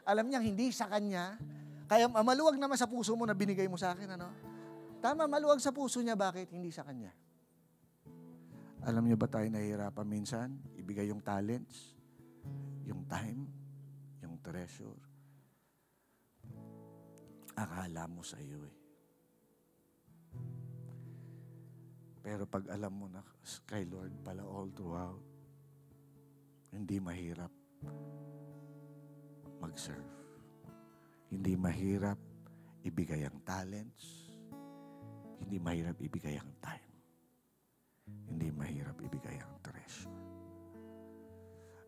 Speaker 2: Alam niya, hindi sa kanya. Kaya maluwag naman sa puso mo na binigay mo sa akin, Tama, maluwag sa puso niya. Bakit? Hindi sa kanya. Alam niyo ba tayo nahihirapan minsan? Ibigay yung talents, yung time, yung treasure. Akala mo sa iyo Pero pag alam mo na kay Lord pala all throughout, hindi mahirap mag-serve. Hindi mahirap ibigay ang talents. Hindi mahirap ibigay ang time. Hindi mahirap ibigay ang treasure.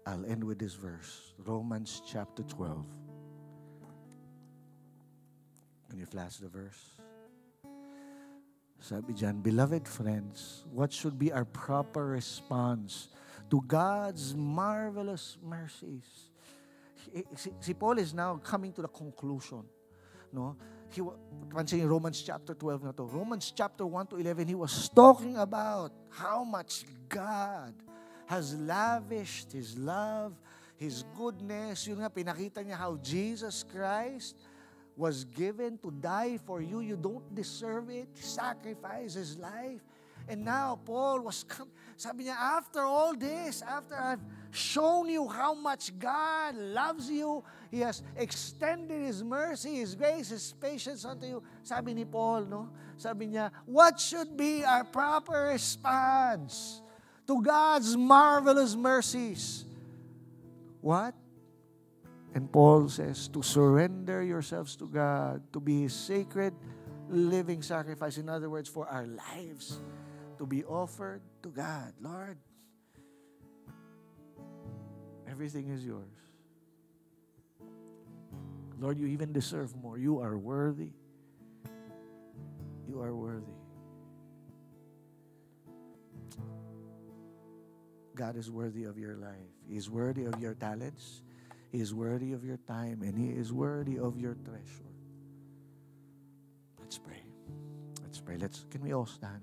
Speaker 2: I'll end with this verse. Romans chapter 12. Can you flash the verse? Sabi dyan, beloved friends, what should be our proper response to God's marvelous mercies? si Paul is now coming to the conclusion. No? Pansin Romans chapter 12 na to. Romans chapter 1 to 11, he was talking about how much God has lavished His love, His goodness. Yun nga, pinakita niya how Jesus Christ was given to die for you. You don't deserve it. He sacrificed His life. And now, Paul was, sabi niya, after all this, after I've shown you how much God loves you, He has extended His mercy, His grace, His patience unto you. Sabi ni Paul, no? Sabi niya, what should be our proper response to God's marvelous mercies? What? And Paul says, to surrender yourselves to God, to be His sacred, living sacrifice. In other words, for our lives to be offered to God. Lord, everything is yours. Lord, you even deserve more. You are worthy. You are worthy. God is worthy of your life. He is worthy of your talents. He is worthy of your time. And He is worthy of your treasure. Let's pray. Let's pray. Can we all stand?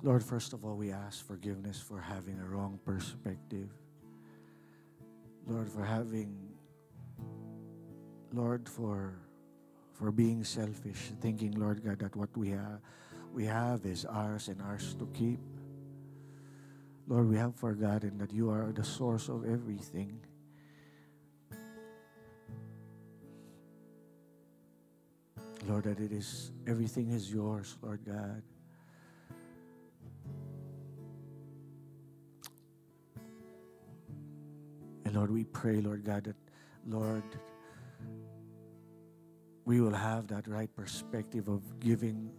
Speaker 2: Lord, first of all, we ask forgiveness for having a wrong perspective. Lord, for being selfish, thinking, Lord God, that what we have is ours and ours to keep. Lord, we have forgotten that you are the source of everything. Lord, that everything is yours, Lord God. And Lord, we pray, Lord God, that, Lord, we will have that right perspective of giving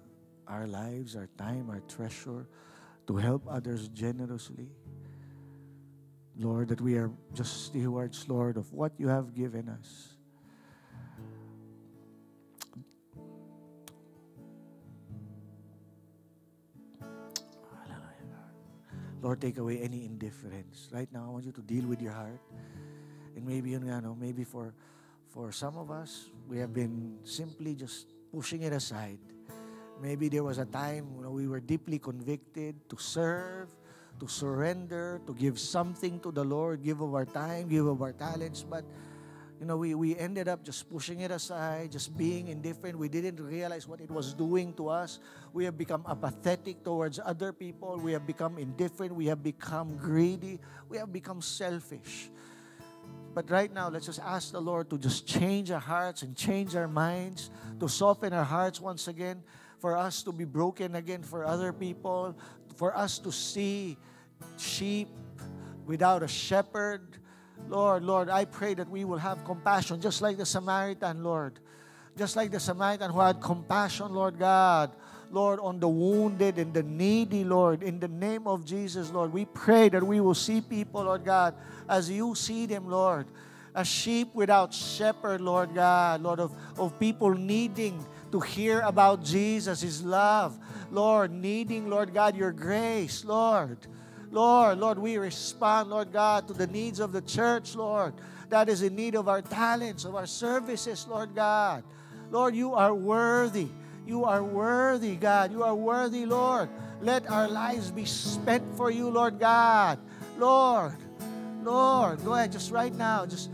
Speaker 2: our lives, our time, our treasure to help others generously. Lord, that we are just stewards, Lord, of what you have given us. Lord, take away any indifference. Right now, I want you to deal with your heart. And maybe maybe for some of us, we have been simply just pushing it aside. Maybe there was a time we were deeply convicted to serve, to surrender, to give something to the Lord, give of our time, give of our talents. But, we ended up just pushing it aside, just being indifferent. We didn't realize what it was doing to us. We have become apathetic towards other people. We have become indifferent. We have become greedy. We have become selfish. But right now, let's just ask the Lord to just change our hearts and change our minds, to soften our hearts once again, for us to be broken again for other people, for us to see sheep without a shepherd. Lord, I pray that we will have compassion, just like the Samaritan, Lord. Just like the Samaritan who had compassion, Lord God, Lord, on the wounded and the needy, Lord. In the name of Jesus, Lord, we pray that we will see people, Lord God, as you see them, Lord. As sheep without shepherd, Lord God, Lord, of people needing to hear about Jesus, His love. Lord, needing, Lord God, your grace, Lord. Lord, we respond, Lord God, to the needs of the church, Lord, that is in need of our talents, of our services, Lord God. Lord, you are worthy. You are worthy, God. You are worthy, Lord. Let our lives be spent for you, Lord God. Lord, go ahead, just right now, just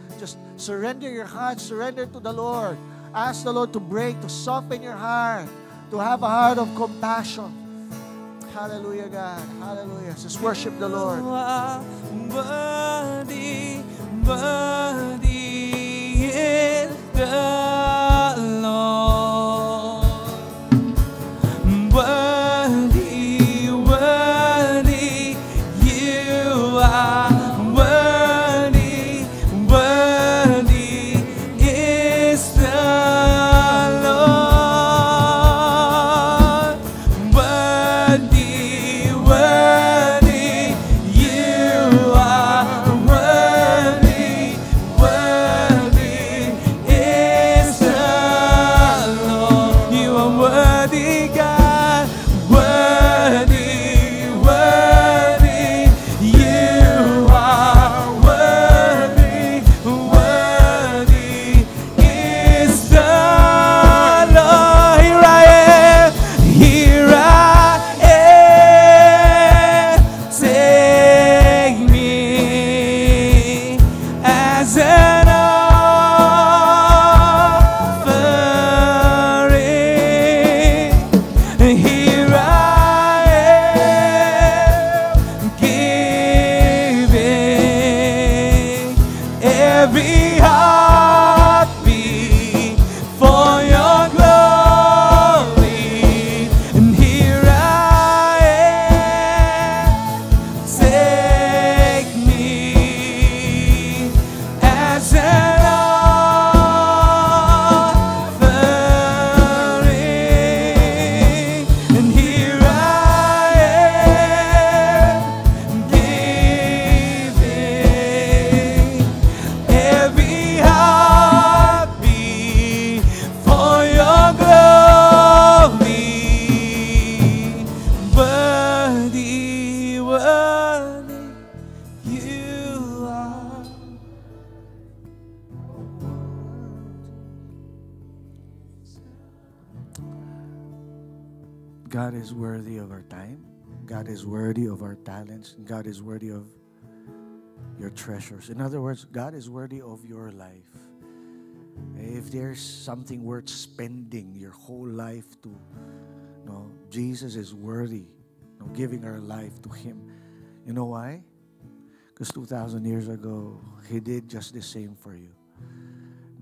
Speaker 2: surrender your heart, surrender to the Lord. Ask the Lord to break, to soften your heart, to have a heart of compassion. Hallelujah, God. Hallelujah. Just worship the Lord.
Speaker 3: Worthy is the Lord. Worthy, you are. Worthy is the Lord. as an offering. Here I am, giving every heartbeat for your glory. And here I am, take me as an offering. And here I am, giving every heartbeat for your glory. Worthy, worthy you are.
Speaker 2: God is worthy of our time. God is worthy of our talents. God is worthy of your treasures. In other words, God is worthy of your life. If there's something worth spending your whole life to, Jesus is worthy, giving our life to Him. You know why? Because 2,000 years ago, He did just the same for you.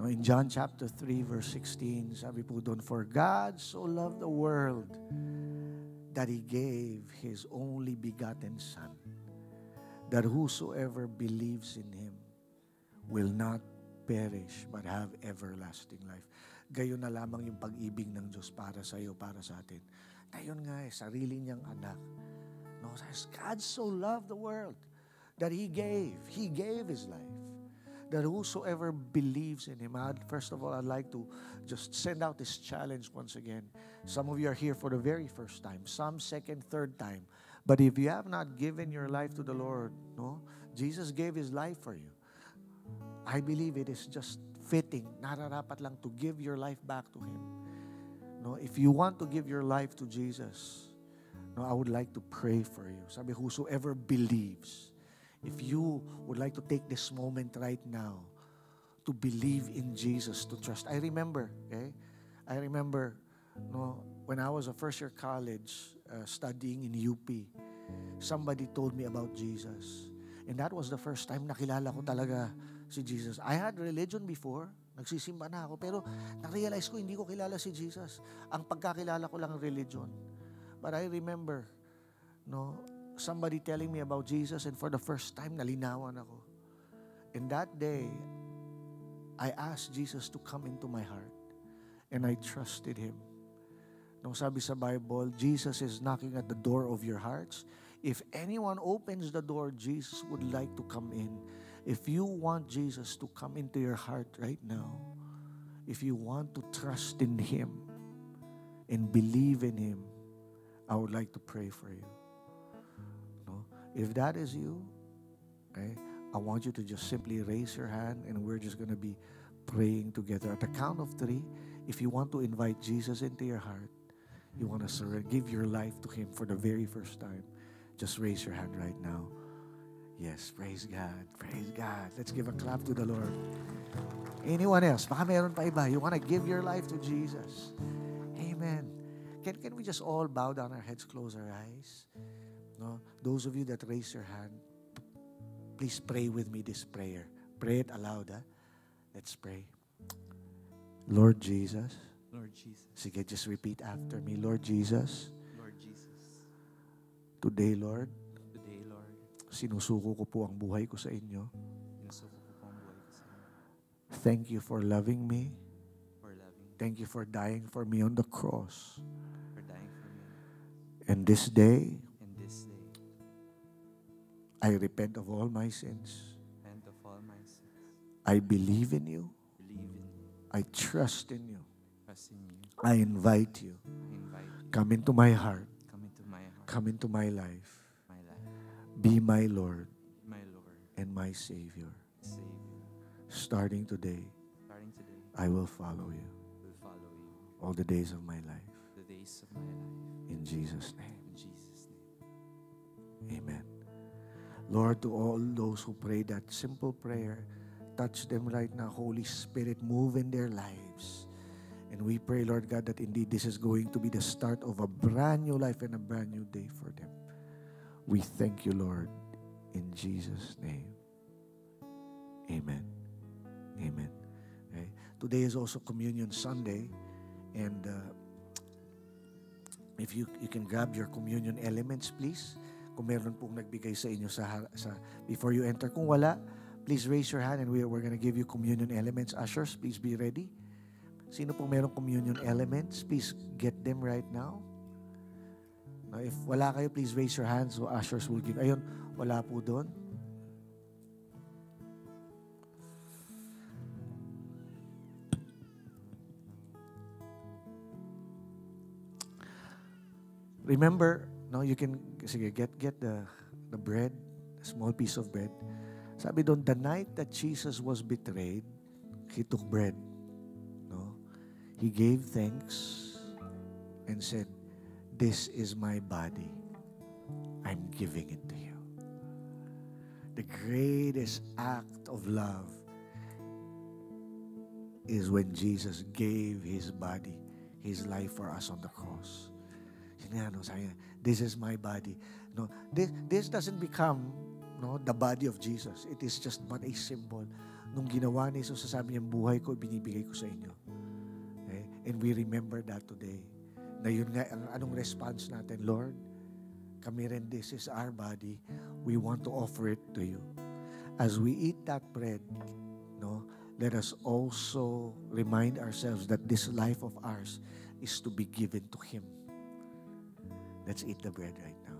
Speaker 2: In John chapter 3, verse 16, sabi po doon, for God so loved the world that He gave His only begotten Son, that whosoever believes in Him will not perish but have everlasting life. Gayon na lamang yung pag-ibig ng Diyos para sa iyo, para sa atin. Ngayon nga sarili niyang anak. God so loved the world that He gave His life. That whosoever believes in Him. First of all, I'd like to just send out this challenge once again. Some of you are here for the very first time, some second, third time. But if you have not given your life to the Lord, Jesus gave His life for you. I believe it is just fitting, nararapat lang to give your life back to Him. If you want to give your life to Jesus, I would like to pray for you. Sabi, whosoever believes. If you would like to take this moment right now to believe in Jesus, to trust. I remember, when I was a first-year college studying in UP, somebody told me about Jesus. And that was the first time nakilala ko talaga si Jesus. I had religion before, nagsisimba na ako, pero na-realize ko hindi ko kilala si Jesus. Ang pagkakilala ko lang religion. But I remember, somebody telling me about Jesus, and for the first time, nalinawan ako. And that day, I asked Jesus to come into my heart. And I trusted Him. Nung sabi sa Bible, Jesus is knocking at the door of your hearts. If anyone opens the door, Jesus would like to come in. If you want Jesus to come into your heart right now, if you want to trust in Him and believe in Him, I would like to pray for you. If that is you, I want you to just simply raise your hand and we're just going to be praying together. At the count of 3, if you want to invite Jesus into your heart, you want to surrender, give your life to Him for the very first time, just raise your hand right now. Yes, praise God. Praise God. Let's give a clap to the Lord. Anyone else? Baka meron pa iba. You want to give your life to Jesus. Amen. Can we just all bow down our heads, close our eyes? Those of you that raise your hand, please pray with me this prayer. Pray it aloud. Let's pray. Lord Jesus.
Speaker 3: Lord Jesus.
Speaker 2: Sige, just repeat after me. Lord Jesus.
Speaker 3: Lord Jesus.
Speaker 2: Today, Lord.
Speaker 3: Today, Lord.
Speaker 2: Sinusuko ko po ang buhay ko sa inyo.
Speaker 3: Sinusuko ko po ang buhay ko sa inyo.
Speaker 2: Thank you for loving me.
Speaker 3: For loving me.
Speaker 2: Thank you for dying for me on the cross.
Speaker 3: For dying for me.
Speaker 2: And this day,
Speaker 3: And this day,
Speaker 2: I repent of all my sins.
Speaker 3: repent of all my sins.
Speaker 2: I believe in you.
Speaker 3: Believe in you.
Speaker 2: I trust in you.
Speaker 3: Trust in you.
Speaker 2: I invite you.
Speaker 3: I invite you.
Speaker 2: Come into my heart.
Speaker 3: Come into my heart.
Speaker 2: Come into my life.
Speaker 3: My life.
Speaker 2: Be my Lord
Speaker 3: My Lord.
Speaker 2: and my Savior.
Speaker 3: Savior.
Speaker 2: Starting today,
Speaker 3: Starting today,
Speaker 2: I will follow you
Speaker 3: will follow you
Speaker 2: all the days of my life.
Speaker 3: the days of my life.
Speaker 2: In Jesus' name,
Speaker 3: In Jesus' name.
Speaker 2: amen. Lord, to all those who pray that simple prayer, touch them right now. Holy Spirit, move in their lives. And we pray, Lord God, that indeed this is going to be the start of a brand new life and a brand new day for them. We thank you, Lord, in Jesus' name. Amen. Amen. Okay. Today is also Communion Sunday. And if you can grab your communion elements, please. Kung meron pong nagbigay sa inyo before you enter. Kung wala, please raise your hand and we're going to give you communion elements. Ushers, please be ready. Sino pong meron communion elements? Please get them right now. Now, if wala kayo, please raise your hands so ushers will give. Ayun, wala po doon. Remember, no, you can get the bread, a small piece of bread. Sabi doon, the night that Jesus was betrayed, He took bread. No? He gave thanks and said, "This is my body. I'm giving it to you." The greatest act of love is when Jesus gave His body, His life for us on the cross. This is my body. No, this doesn't become the body of Jesus. It is just but a symbol. Nung ginawa ni Jesus, sasabi niya, buhay ko, binibigay ko sa inyo. Okay? And we remember that today. Na yun nga, anong response natin? Lord, kami rin, this is our body. We want to offer it to you. As we eat that bread, let us also remind ourselves that this life of ours is to be given to Him. Let's eat the bread right now.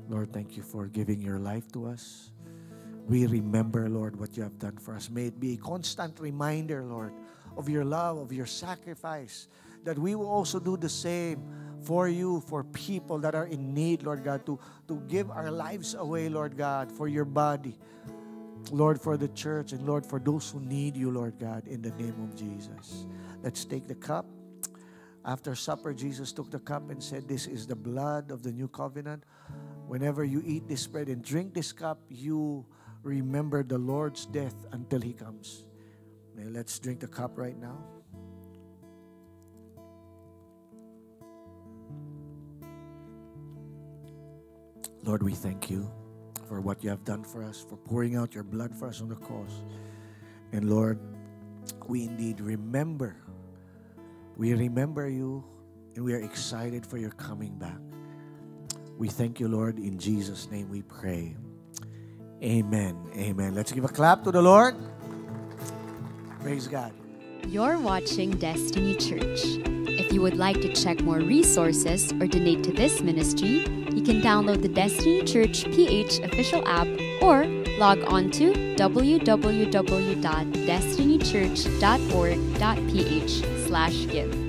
Speaker 2: Lord, thank you for giving your life to us. We remember, Lord, what you have done for us. May it be a constant reminder, Lord, of your love, of your sacrifice, that we will also do the same for you, for people that are in need, Lord God, to give our lives away, Lord God, for your body. Lord, for the church, and Lord, for those who need you, Lord God, in the name of Jesus. Let's take the cup. After supper, Jesus took the cup and said, "This is the blood of the new covenant. Whenever you eat this bread and drink this cup, you remember the Lord's death until He comes." Now, let's drink the cup right now. Lord, we thank you for what you have done for us, for pouring out your blood for us on the cross. And Lord, we indeed remember. We remember you, and we are excited for your coming back. We thank you, Lord. In Jesus' name we pray. Amen. Amen. Let's give a clap to the Lord. Praise God.
Speaker 1: You're watching Destiny Church. If you would like to check more resources or donate to this ministry, you can download the Destiny Church PH official app or log on to www.destinychurch.org.ph/give.